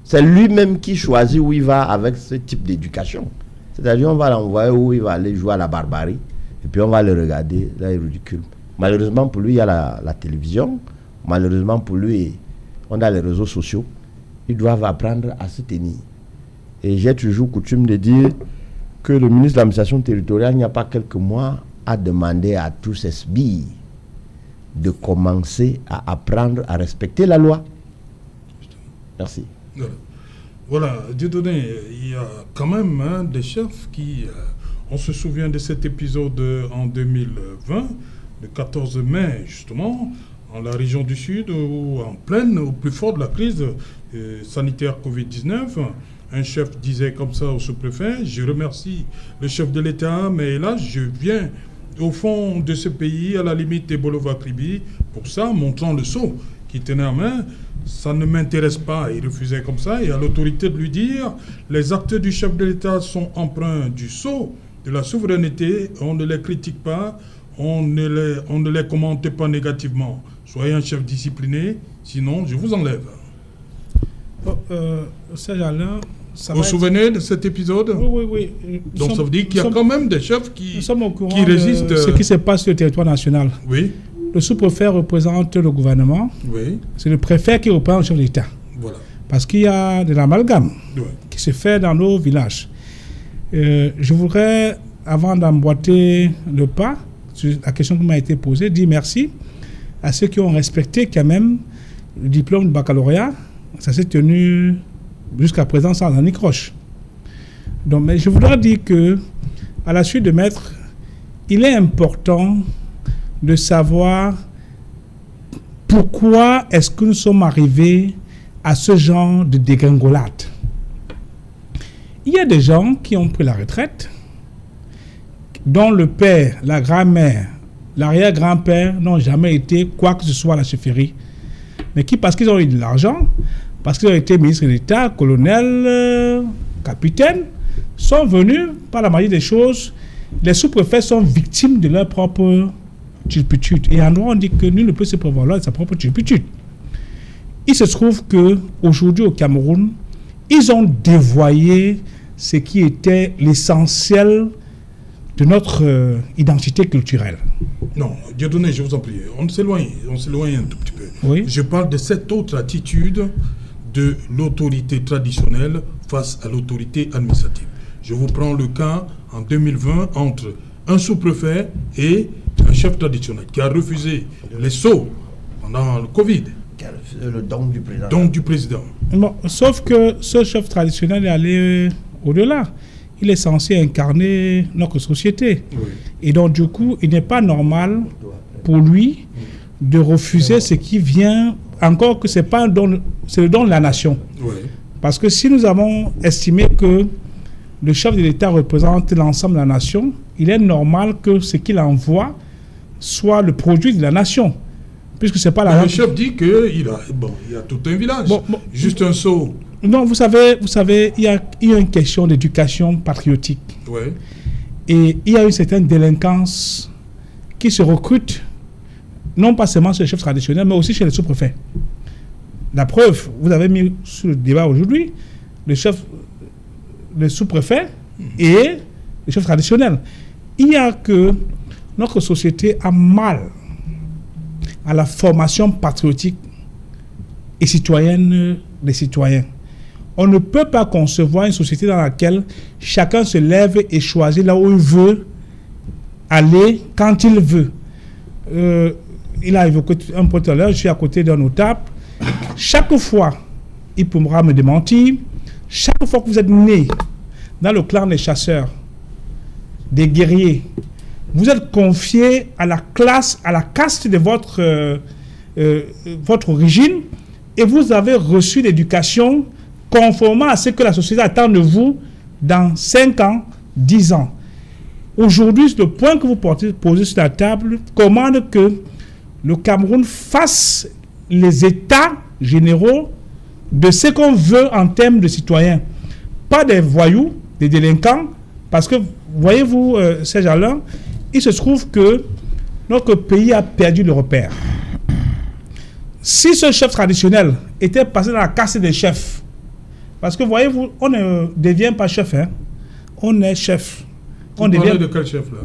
C'est lui-même qui choisit où il va avec ce type d'éducation. C'est-à-dire on va l'envoyer où il va aller jouer à la barbarie, et puis on va le regarder, là il est ridicule. Malheureusement pour lui, il y a la télévision, malheureusement pour lui, on a les réseaux sociaux. Ils doivent apprendre à se tenir. Et j'ai toujours coutume de dire que le ministre de l'administration territoriale, il n'y a pas quelques mois, a demandé à tous ces sbires de commencer à apprendre à respecter la loi. Merci. Voilà, Dieudonné, il y a quand même des chefs qui... on se souvient de cet épisode en 2020, le 14 mai justement, en la région du Sud, où au plus fort de la crise sanitaire Covid-19, un chef disait comme ça au sous-préfet: je remercie le chef de l'État, mais là, je viens au fond de ce pays, à la limite des Bolova-Kribi, pour ça, montrant le sceau qu'il tenait en main. Ça ne m'intéresse pas. Il refusait comme ça, et à l'autorité de lui dire: les actes du chef de l'État sont empreints du sceau de la souveraineté, on ne les critique pas, on ne les commente pas négativement. Soyez un chef discipliné, sinon je vous enlève. Serge Alain, vous vous souvenez de cet épisode? Oui. Donc ça veut dire qu'il y a quand même des chefs qui résistent. De ce qui se passe sur le territoire national. Oui. Le sous-préfet représente le gouvernement. Oui. C'est le préfet qui représente le chef de l'État. Voilà. Parce qu'il y a de l'amalgame qui se fait dans nos villages. Je voudrais, avant d'emboîter le pas, sur la question qui m'a été posée, dire merci à ceux qui ont respecté quand même le diplôme de baccalauréat. Ça s'est tenu jusqu'à présent sans anicroche. Donc, mais je voudrais dire que, à la suite de maître, il est important de savoir pourquoi est-ce que nous sommes arrivés à ce genre de dégringolade. Il y a des gens qui ont pris la retraite, dont le père, la grand-mère, l'arrière-grand-père n'ont jamais été quoi que ce soit à la chefferie, mais qui, parce qu'ils ont eu de l'argent, parce qu'ils ont été ministres d'État, colonels, capitaines, sont venus par la magie des choses. Les sous-préfets sont victimes de leur propre turpitude. Et en droit, on dit que nul ne peut se prévaloir de sa propre turpitude. Il se trouve qu'aujourd'hui au Cameroun, ils ont dévoyé ce qui était l'essentiel de notre identité culturelle. Non, Dieudonné, je vous en prie, on s'éloigne un tout petit peu. Oui. Je parle de cette autre attitude de l'autorité traditionnelle face à l'autorité administrative. Je vous prends le cas en 2020 entre un sous-préfet et un chef traditionnel qui a refusé les sceaux pendant le Covid. Qui a refusé le don du président. Don du président. Bon, sauf que ce chef traditionnel est allé au-delà. Il est censé incarner notre société. Oui. Et donc, du coup, il n'est pas normal pour lui de refuser ce qui vient, encore que c'est pas un don, c'est le don de la nation. Oui. Parce que si nous avons estimé que le chef de l'État représente l'ensemble de la nation, il est normal que ce qu'il envoie soit le produit de la nation. Puisque c'est pas la... Le chef dit qu'il y a tout un village, juste un seau. Non, vous savez, il y a une question d'éducation patriotique. Oui. Et il y a une certaine délinquance qui se recrute, non pas seulement chez les chefs traditionnels, mais aussi chez les sous-préfets. La preuve, vous avez mis sur le débat aujourd'hui, le sous-préfet et les chefs traditionnels. Il y a que notre société a mal à la formation patriotique et citoyenne des citoyens. On ne peut pas concevoir une société dans laquelle chacun se lève et choisit là où il veut aller quand il veut. Il a évoqué un peu tout à l'heure, je suis à côté d'un notable. Chaque fois, il pourra me démentir, chaque fois que vous êtes né dans le clan des chasseurs, des guerriers. Vous êtes confié à la classe, à la caste de votre origine, et vous avez reçu l'éducation conformément à ce que la société attend de vous dans 5 ans, 10 ans. Aujourd'hui, le point que vous posez sur la table commande que le Cameroun fasse les états généraux de ce qu'on veut en termes de citoyens. Pas des voyous, des délinquants, parce que, voyez-vous, ces gens-là, il se trouve que notre pays a perdu le repère. Si ce chef traditionnel était passé dans la caste des chefs, parce que, voyez-vous, on ne devient pas chef, hein, on est chef. On devient de quel chef, là?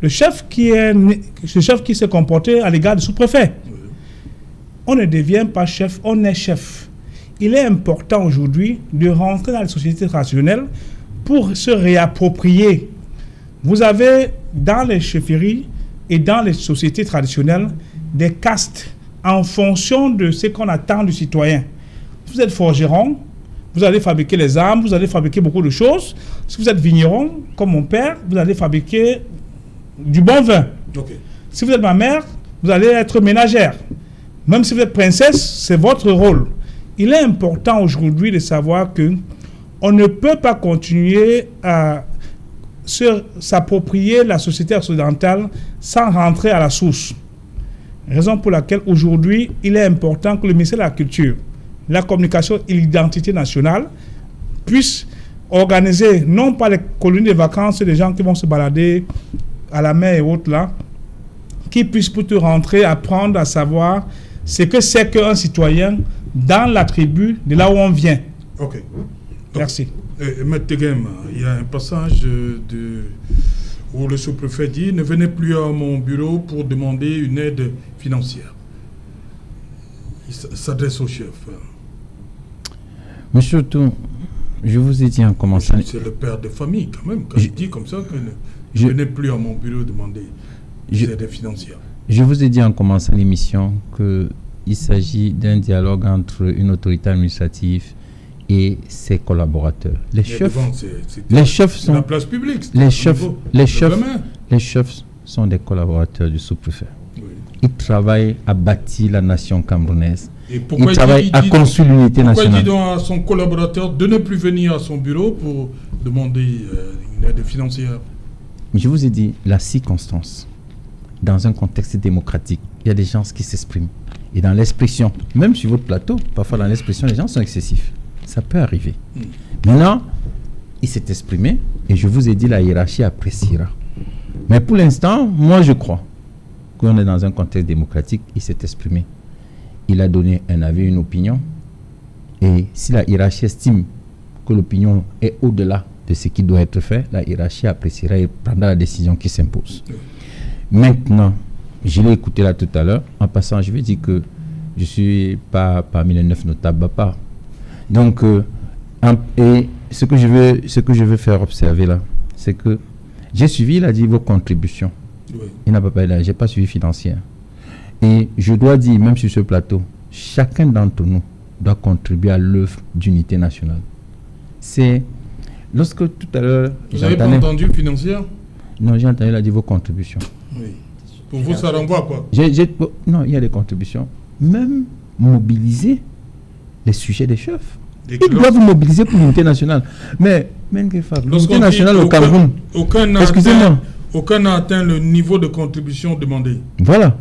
Le chef qui s'est comporté à l'égard du sous-préfet. Oui. On ne devient pas chef, on est chef. Il est important aujourd'hui de rentrer dans les sociétés traditionnelles pour se réapproprier. Vous avez dans les chefferies et dans les sociétés traditionnelles des castes en fonction de ce qu'on attend du citoyen. Vous êtes forgeron, vous allez fabriquer les armes, vous allez fabriquer beaucoup de choses. Si vous êtes vigneron, comme mon père, vous allez fabriquer du bon vin. Okay. Si vous êtes ma mère, vous allez être ménagère. Même si vous êtes princesse, c'est votre rôle. Il est important aujourd'hui de savoir que on ne peut pas continuer à s'approprier la société occidentale sans rentrer à la source. Raison pour laquelle aujourd'hui, il est important que le ministère de la Culture, la communication et l'identité nationale puissent organiser, non pas les colonies de vacances des gens qui vont se balader à la mer et autres là, qui puissent plutôt rentrer, apprendre à savoir ce que c'est qu'un citoyen dans la tribu de là où on vient. Ok. Merci. Maître Tegem, il y a un passage où le sous-préfet dit « Ne venez plus à mon bureau pour demander une aide financière ». Il s'adresse au chef. Monsieur Tou, je vous ai dit en commençant... C'est le père de famille quand même, quand il dit comme ça que ne venez plus à mon bureau demander une aide financière. Je vous ai dit en commençant l'émission qu'il s'agit d'un dialogue entre une autorité administrative et ses collaborateurs. Les chefs sont la place publique. Les chefs sont des collaborateurs du sous-préfet. Oui. Ils travaillent à bâtir la nation camerounaise. Ils travaillent à construire l'unité nationale. Pourquoi il dit donc à son collaborateur de ne plus venir à son bureau pour demander une aide financière? Je vous ai dit la circonstance. Dans un contexte démocratique, il y a des gens qui s'expriment. Et dans l'expression, même sur votre plateau, parfois dans l'expression, les gens sont excessifs. Ça peut arriver. Maintenant, il s'est exprimé et je vous ai dit la hiérarchie appréciera. Mais pour l'instant, moi je crois qu'on est dans un contexte démocratique. Il s'est exprimé. Il a donné un avis, une opinion. Et si la hiérarchie estime que l'opinion est au-delà de ce qui doit être fait, la hiérarchie appréciera et prendra la décision qui s'impose. Maintenant, je l'ai écouté là tout à l'heure. En passant, je vais dire que je ne suis pas parmi les 9 notables pas. Donc, et ce que je veux faire observer là, c'est que j'ai suivi, il a dit vos contributions. Oui. Il n'a pas parlé, je n'ai pas suivi financière. Et je dois dire, même sur ce plateau, chacun d'entre nous doit contribuer à l'œuvre d'unité nationale. C'est lorsque tout à l'heure... Vous n'avez pas entendu financière? Non, j'ai entendu, il a dit vos contributions. Oui. Pour vous, ça renvoie quoi? Non, il y a des contributions. Même mobiliser les sujets des chefs. Ils doivent mobiliser pour l'unité nationale. Mais l'unité nationale au Cameroun, excusez-moi. Aucun n'a atteint le niveau de contribution demandé. Voilà.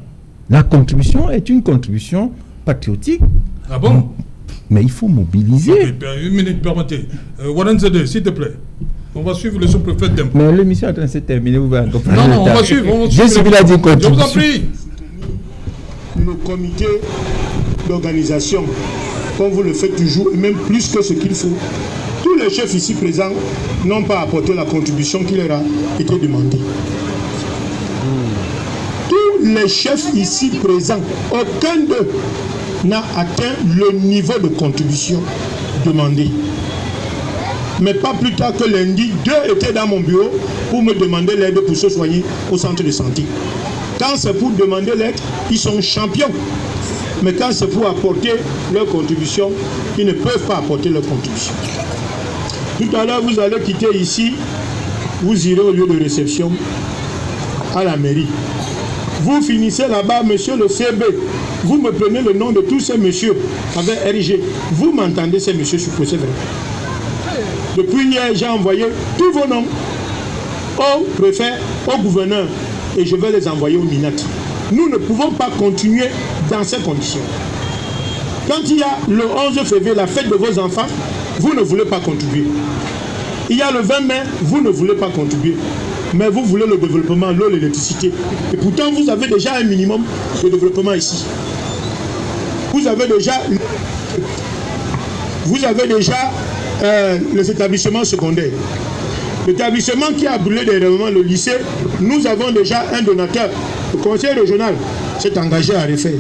La contribution est une contribution patriotique. Ah bon? Mais il faut mobiliser. Okay, une minute, permettez. Warren Zede, s'il te plaît. On va suivre le sous-préfet d'un peu. Mais l'émission est en train de se terminer. Vous allez non, on va suivre. Je vous en prie. Le comité d'organisation, comme vous le faites toujours, et même plus que ce qu'il faut, tous les chefs ici présents n'ont pas apporté la contribution qui leur a été demandée. Tous les chefs ici présents, aucun d'eux n'a atteint le niveau de contribution demandé. Mais pas plus tard que lundi, 2 étaient dans mon bureau pour me demander l'aide pour se soigner au centre de santé. Quand c'est pour demander l'aide, ils sont champions. Mais quand c'est pour apporter leur contribution, ils ne peuvent pas apporter leur contribution. Tout à l'heure, vous allez quitter ici, vous irez au lieu de réception à la mairie. Vous finissez là-bas, monsieur le CB. Vous me prenez le nom de tous ces messieurs avec RG. Vous m'entendez, ces messieurs, c'est vrai. Depuis hier, j'ai envoyé tous vos noms au préfet, au gouverneur, et je vais les envoyer au MINAT. Nous ne pouvons pas continuer dans ces conditions. Quand il y a le 11 février, la fête de vos enfants, vous ne voulez pas contribuer. Il y a le 20 mai, vous ne voulez pas contribuer. Mais vous voulez le développement, l'eau, l'électricité. Et pourtant, vous avez déjà un minimum de développement ici. Vous avez déjà les établissements secondaires. L'établissement qui a brûlé dernièrement, le lycée, nous avons déjà un donateur. Le conseil régional s'est engagé à refaire.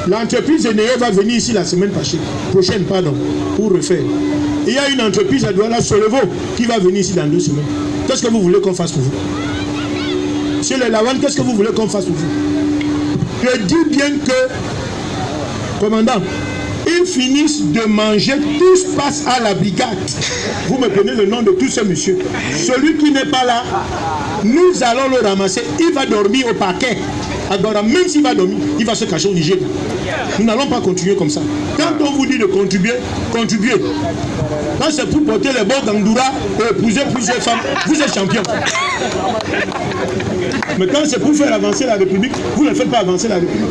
L'entreprise Eneo va venir ici la semaine prochaine, pour refaire. Il y a une entreprise à Douala, Solevo, qui va venir ici dans 2 semaines. Qu'est-ce que vous voulez qu'on fasse pour vous? Monsieur le Lawan, qu'est-ce que vous voulez qu'on fasse pour vous? Je dis bien que, commandant, ils finissent de manger, tous passent à la brigade. Vous me prenez le nom de tous ces messieurs. Celui qui n'est pas là, nous allons le ramasser. Il va dormir au parquet. Alors, même s'il va dormir, il va se cacher au Niger. Nous n'allons pas continuer comme ça. Quand on vous dit de contribuer, contribuez. Quand c'est pour porter les bons gandoura et épouser plusieurs femmes, vous êtes champion. Mais quand c'est pour faire avancer la République, vous ne faites pas avancer la République.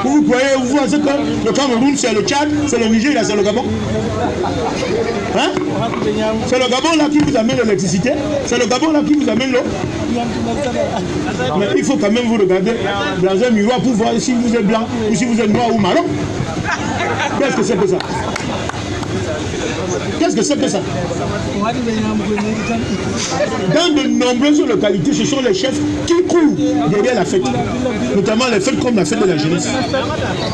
Vous croyez, vous pensez que le Cameroun c'est le Tchad, c'est le Niger, c'est le Gabon? Hein? C'est le Gabon là qui vous amène l'électricité, c'est le Gabon là qui vous amène l'eau. Mais il faut quand même vous regarder dans un miroir pour voir si vous êtes blanc ou si vous êtes noir ou marron. Qu'est-ce que c'est que ça? Qu'est-ce que c'est que ça? Dans de nombreuses localités, ce sont les chefs qui courent derrière la fête. Notamment les fêtes comme la fête de la jeunesse.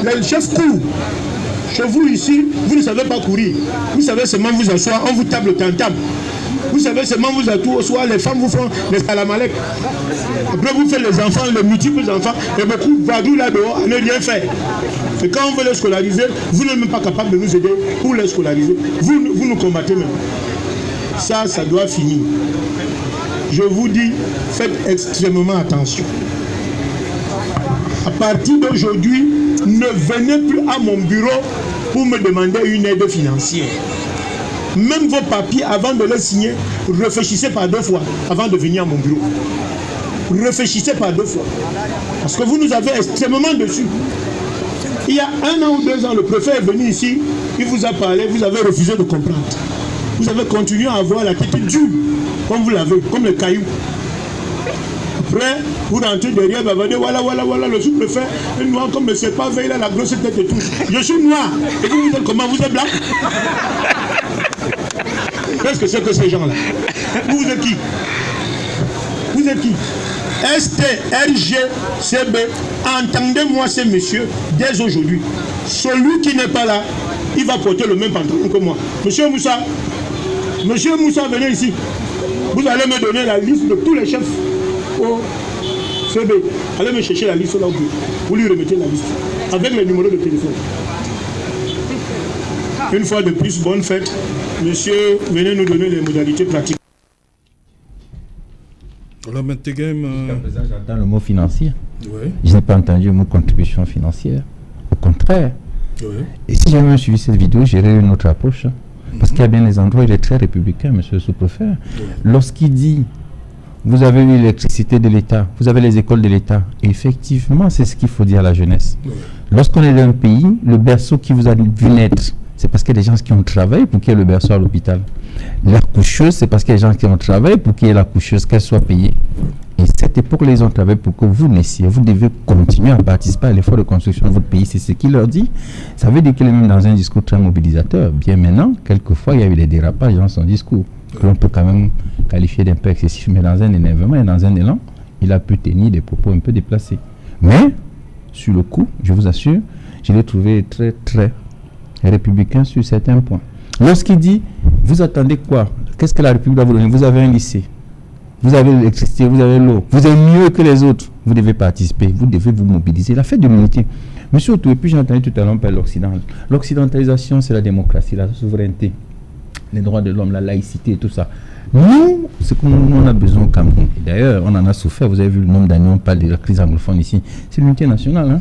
Les chefs courent. Chez vous ici, vous ne savez pas courir. Vous savez seulement vous asseoir, on vous tape le tam-tam. Vous savez seulement vous asseoir, les femmes vous font les salamalek. Après vous faites les enfants, les multiples enfants, et beaucoup vadou là dehors à ne rien faire. Et quand on veut les scolariser, vous n'êtes même pas capable de nous aider pour les scolariser. Vous nous combattez même. Ça doit finir. Je vous dis, faites extrêmement attention. À partir d'aujourd'hui, ne venez plus à mon bureau pour me demander une aide financière. Même vos papiers, avant de les signer, réfléchissez par 2 fois avant de venir à mon bureau. Réfléchissez par 2 fois. Parce que vous nous avez extrêmement dessus. Il y a 1 an ou 2 ans, le préfet est venu ici, il vous a parlé, vous avez refusé de comprendre. Vous avez continué à avoir la tête dure, comme vous l'avez, comme le caillou. Après, vous rentrez derrière, vous allez dire, voilà, le sous-préfet est noir comme le sépare, il a la grosse tête et tout. Je suis noir. Et vous êtes comment? Vous êtes blanc? Qu'est-ce que c'est que ces gens-là? Vous êtes qui? Vous êtes qui? STRGCB, entendez-moi ces messieurs dès aujourd'hui. Celui qui n'est pas là, il va porter le même pantalon que moi. Monsieur Moussa, venez ici. Vous allez me donner la liste de tous les chefs au CB. Allez me chercher la liste là où vous lui remettez la liste avec les numéros de téléphone. Une fois de plus, bonne fête. Monsieur, venez nous donner les modalités pratiques. Voilà, Dans le mot financier, oui. Je n'ai pas entendu le mot contribution financière. Au contraire. Oui. Et si j'avais même suivi cette vidéo, j'aurais eu une autre approche. Parce qu'il y a bien des endroits où il est très républicain, monsieur le sous-préfet. Oui. Lorsqu'il dit, vous avez eu l'électricité de l'État, vous avez les écoles de l'État. Effectivement, c'est ce qu'il faut dire à la jeunesse. Oui. Lorsqu'on est dans un pays, le berceau qui vous a vu naître, c'est parce qu'il y a des gens qui ont travaillé pour qu'il y ait le berceau à l'hôpital. La coucheuse, c'est parce qu'il y a des gens qui ont travaillé pour qu'il y ait la coucheuse, qu'elle soit payée. Et cette époque-là, ils ont travaillé pour que vous naissiez. Vous devez continuer à participer à l'effort de construction de votre pays. C'est ce qu'il leur dit. Ça veut dire qu'il est même dans un discours très mobilisateur. Bien maintenant, quelquefois, il y a eu des dérapages dans son discours, que l'on peut quand même qualifier d'un peu excessif. Mais dans un énervement et dans un élan, il a pu tenir des propos un peu déplacés. Mais, sur le coup, je vous assure, je l'ai trouvé très, très républicain sur certains points. Lorsqu'il dit, vous attendez quoi? Qu'est-ce que la République doit vous donner? Vous avez un lycée, vous avez l'électricité, vous avez l'eau, vous êtes mieux que les autres, vous devez participer, vous devez vous mobiliser. La fête de l'unité. Monsieur Otto, et puis j'ai entendu tout à l'heure par l'Occident. L'occidentalisation, c'est la démocratie, la souveraineté. les droits de l'homme, la laïcité et tout ça. Nous, ce qu'on a besoin au Cameroun, et d'ailleurs, on en a souffert, vous avez vu le nombre d'années, on parle de la crise anglophone ici, c'est l'unité nationale. Hein.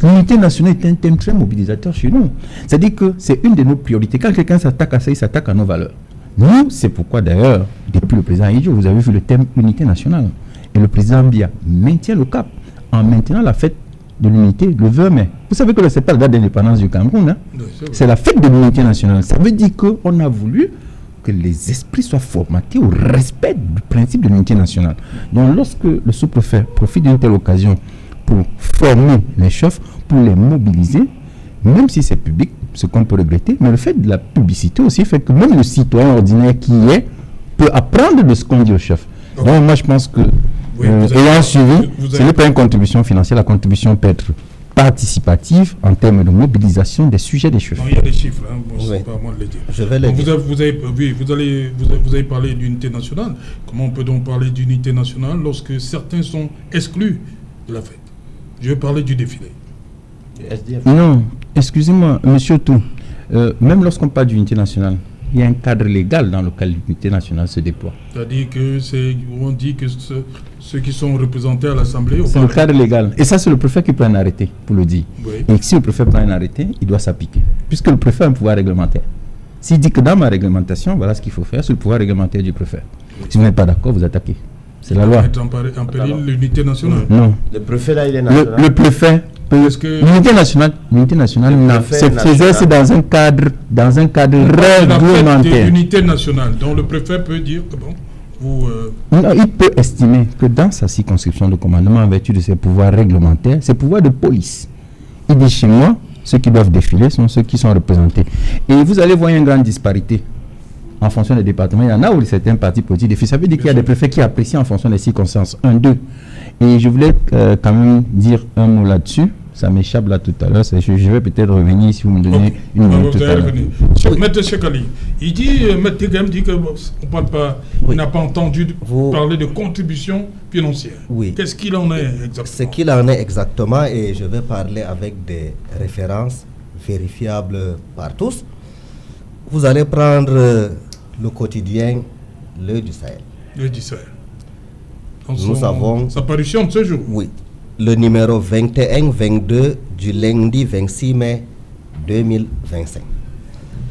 L'unité nationale est un thème très mobilisateur chez nous. C'est-à-dire que c'est une de nos priorités. Quand quelqu'un s'attaque à ça, il s'attaque à nos valeurs. Nous, c'est pourquoi d'ailleurs, depuis le président Idjo, vous avez vu le thème unité nationale. Et le président Biya maintient le cap en maintenant la fête de l'unité le 20 mai. Vous savez que ce n'est pas la date d'indépendance du Cameroun. Hein? Oui, c'est la fête de l'unité nationale. Ça veut dire qu'on a voulu que les esprits soient formatés au respect du principe de l'unité nationale. Donc lorsque le sous-préfet profite d'une telle occasion pour former les chefs, pour les mobiliser, même si c'est public, ce qu'on peut regretter, mais le fait de la publicité aussi fait que même le citoyen ordinaire qui est peut apprendre de ce qu'on dit au chef. Okay. Donc moi je pense que ayant suivi, ce n'est pas une contribution financière, la contribution peut être participative en termes de mobilisation des sujets des chefs. Non, il y a des chiffres, hein. Bon, c'est pas à moi de les dire. Je vais les dire. Vous avez parlé d'unité nationale. Comment on peut donc parler d'unité nationale lorsque certains sont exclus de la fête? Je vais parler du défilé. Non, excusez-moi, monsieur Tout. Même lorsqu'on parle d'unité nationale, il y a un cadre légal dans lequel l'unité nationale se déploie. C'est-à-dire on dit que ceux qui sont représentés à l'Assemblée... C'est le cadre légal. Et ça, c'est le préfet qui prend un arrêté, pour le dire. Oui. Et si le préfet prend un arrêté, il doit s'appliquer. Puisque le préfet a un pouvoir réglementaire. S'il dit que dans ma réglementation, voilà ce qu'il faut faire, c'est le pouvoir réglementaire du préfet. Oui. Si vous n'êtes pas d'accord, vous attaquez. C'est la loi. En péril l'unité nationale. Non. Le préfet, là, il est national. Le préfet... L'unité nationale, c'est dans un cadre réglementaire. L'unité nationale, donc le préfet peut dire que bon, non, il peut estimer que dans sa circonscription de commandement, en vertu de ses pouvoirs réglementaires, ses pouvoirs de police, il dit chez moi, ceux qui doivent défiler sont ceux qui sont représentés. Et vous allez voir une grande disparité en fonction des départements. Il y en a où certains partis politiques défilent. Ça veut dire qu'il y a des préfets qui apprécient en fonction des circonstances. 1, 2. Et je voulais quand même dire un mot là-dessus. Ça m'échappe là tout à l'heure. Je vais peut-être revenir si vous me donnez une minute tout à l'heure. Maître Chekali, il dit, Maître Tegem dit qu'on parle pas, il n'a pas entendu parler de contribution financière. Oui. Qu'est-ce qu'il en est exactement? Ce qu'il en est exactement, et je vais parler avec des références vérifiables par tous. Vous allez prendre le quotidien L'Œil du Sahel. L'Œil du Sahel. Nous avons sa parution de ce jour. Oui. Le numéro 21-22 du lundi 26 mai 2025.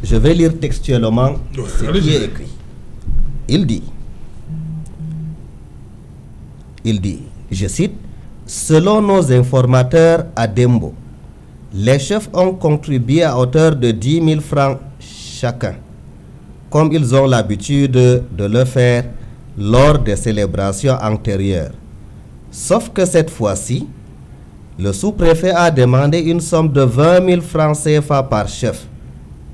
Je vais lire textuellement ce qui est écrit. Il dit, je cite, « Selon nos informateurs à Dembo, les chefs ont contribué à hauteur de 10 000 francs chacun, comme ils ont l'habitude de le faire lors des célébrations antérieures. Sauf que cette fois-ci, le sous-préfet a demandé une somme de 20 000 francs CFA par chef,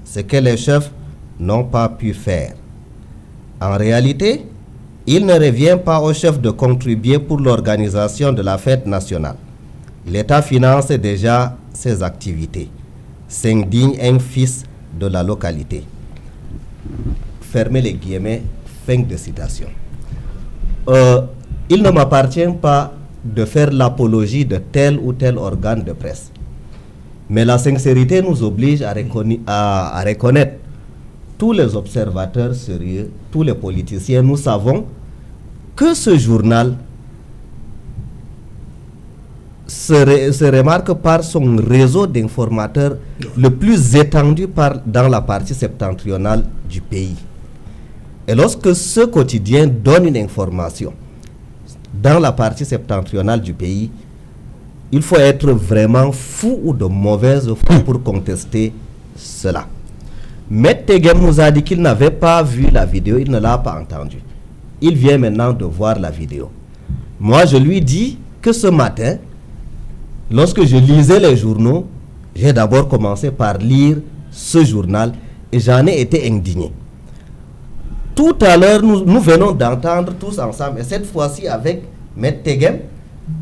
ce que les chefs n'ont pas pu faire. En réalité, il ne revient pas aux chefs de contribuer pour l'organisation de la fête nationale. L'État finance déjà ses activités, s'indigne un fils de la localité. » Fermez les guillemets, fin de citation. Il ne m'appartient pas de faire l'apologie de tel ou tel organe de presse. Mais la sincérité nous oblige à reconnaître tous les observateurs sérieux, tous les politiciens. Nous savons que ce journal se remarque par son réseau d'informateurs le plus étendu dans la partie septentrionale du pays. Et lorsque ce quotidien donne une information dans la partie septentrionale du pays, il faut être vraiment fou ou de mauvaise foi pour contester cela. Maître Tegem nous a dit qu'il n'avait pas vu la vidéo, il ne l'a pas entendu. Il vient maintenant de voir la vidéo. Moi, je lui dis que ce matin, lorsque je lisais les journaux, j'ai d'abord commencé par lire ce journal et j'en ai été indigné. Tout à l'heure, nous venons d'entendre tous ensemble, et cette fois-ci avec Maître Tegem,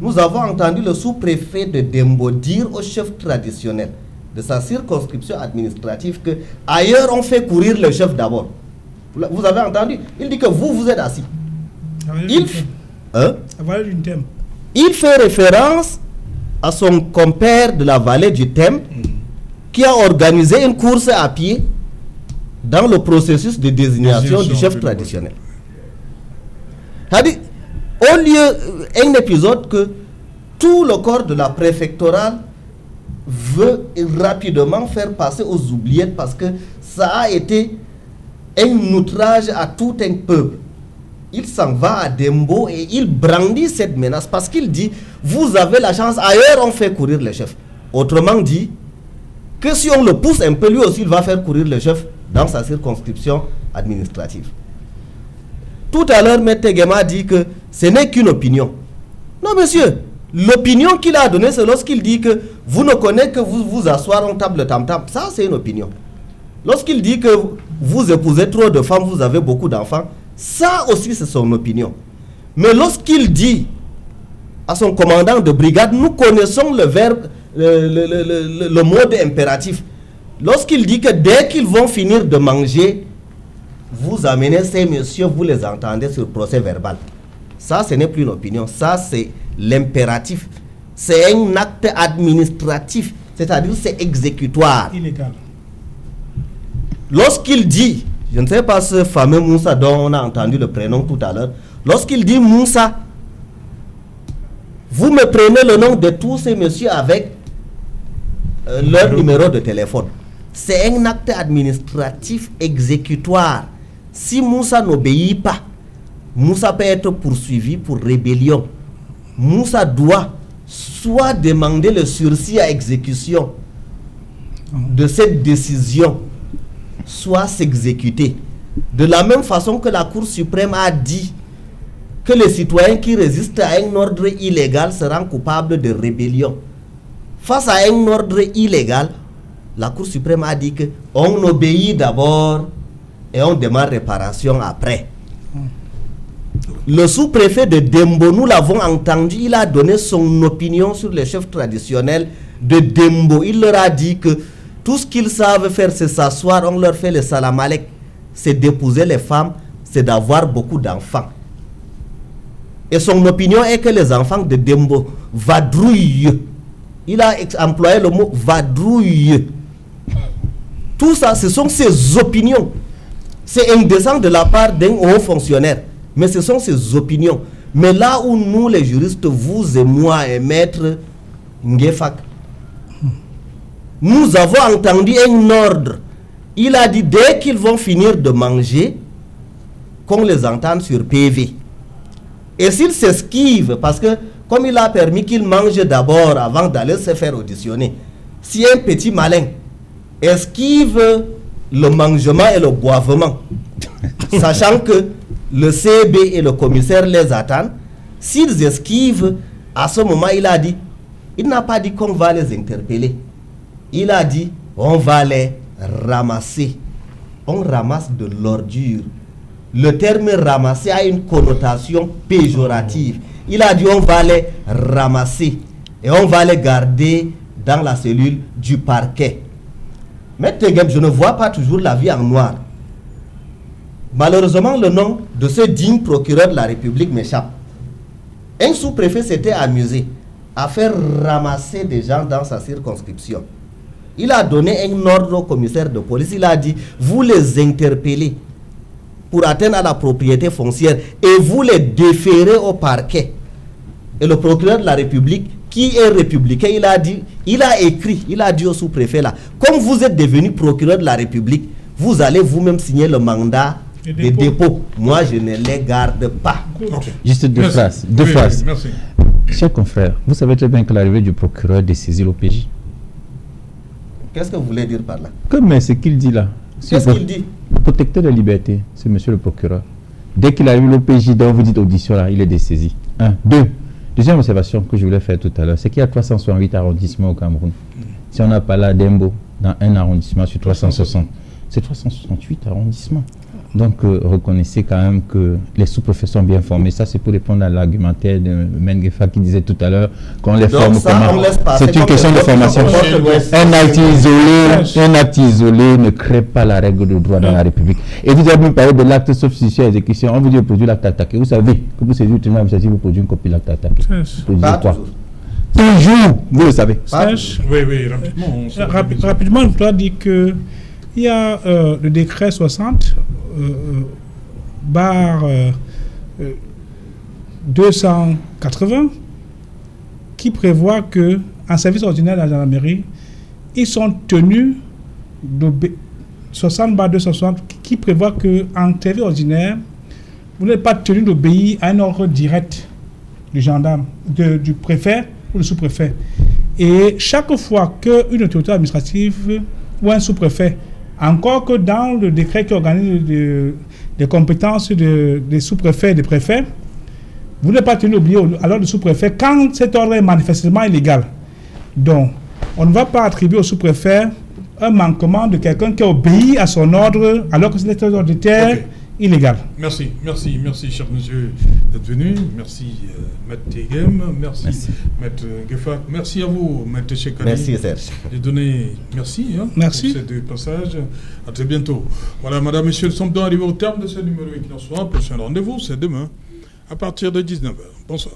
nous avons entendu le sous-préfet de Dembo dire au chef traditionnel de sa circonscription administrative que ailleurs on fait courir le chef d'abord. Vous avez entendu? Il dit que vous êtes assis. Il fait référence à son compère de la vallée du Thème qui a organisé une course à pied dans le processus de désignation du chef traditionnel. C'est-à-dire, au lieu, un épisode que tout le corps de la préfectorale veut rapidement faire passer aux oubliettes parce que ça a été un outrage à tout un peuple. Il s'en va à Dembo et il brandit cette menace parce qu'il dit, vous avez la chance, ailleurs on fait courir le chef. Autrement dit, que si on le pousse un peu, lui aussi il va faire courir le chef dans sa circonscription administrative. Tout à l'heure, M. Tegema a dit que ce n'est qu'une opinion. Non, monsieur, l'opinion qu'il a donnée, c'est lorsqu'il dit que vous ne connaissez que vous asseoir en table tam-tam. Ça, c'est une opinion. Lorsqu'il dit que vous épousez trop de femmes, vous avez beaucoup d'enfants, ça aussi, c'est son opinion. Mais lorsqu'il dit à son commandant de brigade, nous connaissons le verbe, le mode impératif. Lorsqu'il dit que dès qu'ils vont finir de manger, vous amenez ces messieurs, vous les entendez sur procès verbal. Ça, ce n'est plus une opinion. Ça, c'est l'impératif. C'est un acte administratif. C'est-à-dire, c'est exécutoire. Illégal. Lorsqu'il dit, je ne sais pas ce fameux Moussa dont on a entendu le prénom tout à l'heure, lorsqu'il dit Moussa, vous me prenez le nom de tous ces messieurs avec leur numéro de téléphone. C'est un acte administratif exécutoire. Si Moussa n'obéit pas, Moussa peut être poursuivi pour rébellion. Moussa doit soit demander le sursis à exécution de cette décision, soit s'exécuter. De la même façon que la Cour suprême a dit que les citoyens qui résistent à un ordre illégal seront coupables de rébellion. Face à un ordre illégal, la Cour suprême a dit qu'on obéit d'abord et on demande réparation après. Le sous-préfet de Dembo, nous l'avons entendu, il a donné son opinion sur les chefs traditionnels de Dembo. Il leur a dit que tout ce qu'ils savent faire, c'est s'asseoir, on leur fait le salam alek, c'est d'épouser les femmes, c'est d'avoir beaucoup d'enfants. Et son opinion est que les enfants de Dembo vadrouillent. Il a employé le mot vadrouille. Tout ça, ce sont ses opinions. C'est indécent de la part d'un haut fonctionnaire. Mais ce sont ses opinions. Mais là où nous, les juristes, vous et moi et maître Ngefak, nous avons entendu un ordre. Il a dit, dès qu'ils vont finir de manger, qu'on les entende sur PV. Et s'ils s'esquivent, parce que comme il a permis qu'ils mangent d'abord avant d'aller se faire auditionner, si un petit malin esquive le mangement et le boivement, sachant que le CB et le commissaire les attendent, s'ils esquivent, à ce moment il a dit, il n'a pas dit qu'on va les interpeller, il a dit on va les ramasser. On ramasse de l'ordure. Le terme ramasser a une connotation péjorative. Il a dit on va les ramasser et on va les garder dans la cellule du parquet. Mais Tegem, je ne vois pas toujours la vie en noir. Malheureusement, le nom de ce digne procureur de la République m'échappe. Un sous-préfet s'était amusé à faire ramasser des gens dans sa circonscription. Il a donné un ordre au commissaire de police. Il a dit, vous les interpellez pour atteindre à la propriété foncière et vous les déférez au parquet. Et le procureur de la République, qui est républicain, il a dit au sous-préfet là, comme vous êtes devenu procureur de la République, vous allez vous-même signer le mandat de dépôt. Moi, je ne les garde pas. Okay. Juste deux phrases. Deux phrases. Merci. Chers confrères, vous savez très bien que l'arrivée du procureur dessaisit l'OPJ. Qu'est-ce que vous voulez dire par là? Comme ce qu'il dit là. Qu'est-ce qu'il dit? Le protecteur de la liberté, c'est monsieur le procureur. Dès qu'il arrive l'OPJ, dont vous dites audition là, il est dessaisi. Un. Deux. Deuxième observation que je voulais faire tout à l'heure, c'est qu'il y a 368 arrondissements au Cameroun. Si on n'a pas là Dembo dans un arrondissement sur 360, c'est 368 arrondissements. Donc reconnaissez quand même que les sous-préfets sont bien formés. Ça, c'est pour répondre à l'argumentaire de Mengefa qui disait tout à l'heure qu'on les forme comment. C'est une question de formation. Un acte isolé ne crée pas la règle de droit dans la République. Et vous avez même parlé de l'acte sauf si c'est exécution. On vous dit de produire l'acte attaqué. Vous savez que vous saisissez le tribunal administratif, vous produisez une copie de l'acte attaqué. Toujours, vous le savez. Oui, rapidement. Rapidement, je dois dire que Il y a le décret 60 280 qui prévoit que en service ordinaire de la gendarmerie, ils sont tenus 60/260 qui prévoit que en service ordinaire, vous n'êtes pas tenu d'obéir à un ordre direct du gendarme, du préfet ou du sous-préfet. Et chaque fois qu'une autorité administrative ou un sous-préfet, encore que dans le décret qui organise les compétences des sous-préfets et des préfets, vous n'êtes pas tenu d'obéir à l'ordre du sous-préfet quand cet ordre est manifestement illégal. Donc, on ne va pas attribuer au sous-préfet un manquement de quelqu'un qui obéit à son ordre alors que cet ordre était illégal. Merci, cher monsieur, d'être venu. Merci, Maître Tegem. Merci, Maître Gueffat. Merci à vous, Maître Chekali. Merci, Serge. Merci. Merci. Pour ces deux passages. À très bientôt. Voilà, madame, messieurs, nous sommes donc arrivés au terme de ce numéro Equinox Soir. Prochain rendez-vous, c'est demain, à partir de 19h. Bonsoir.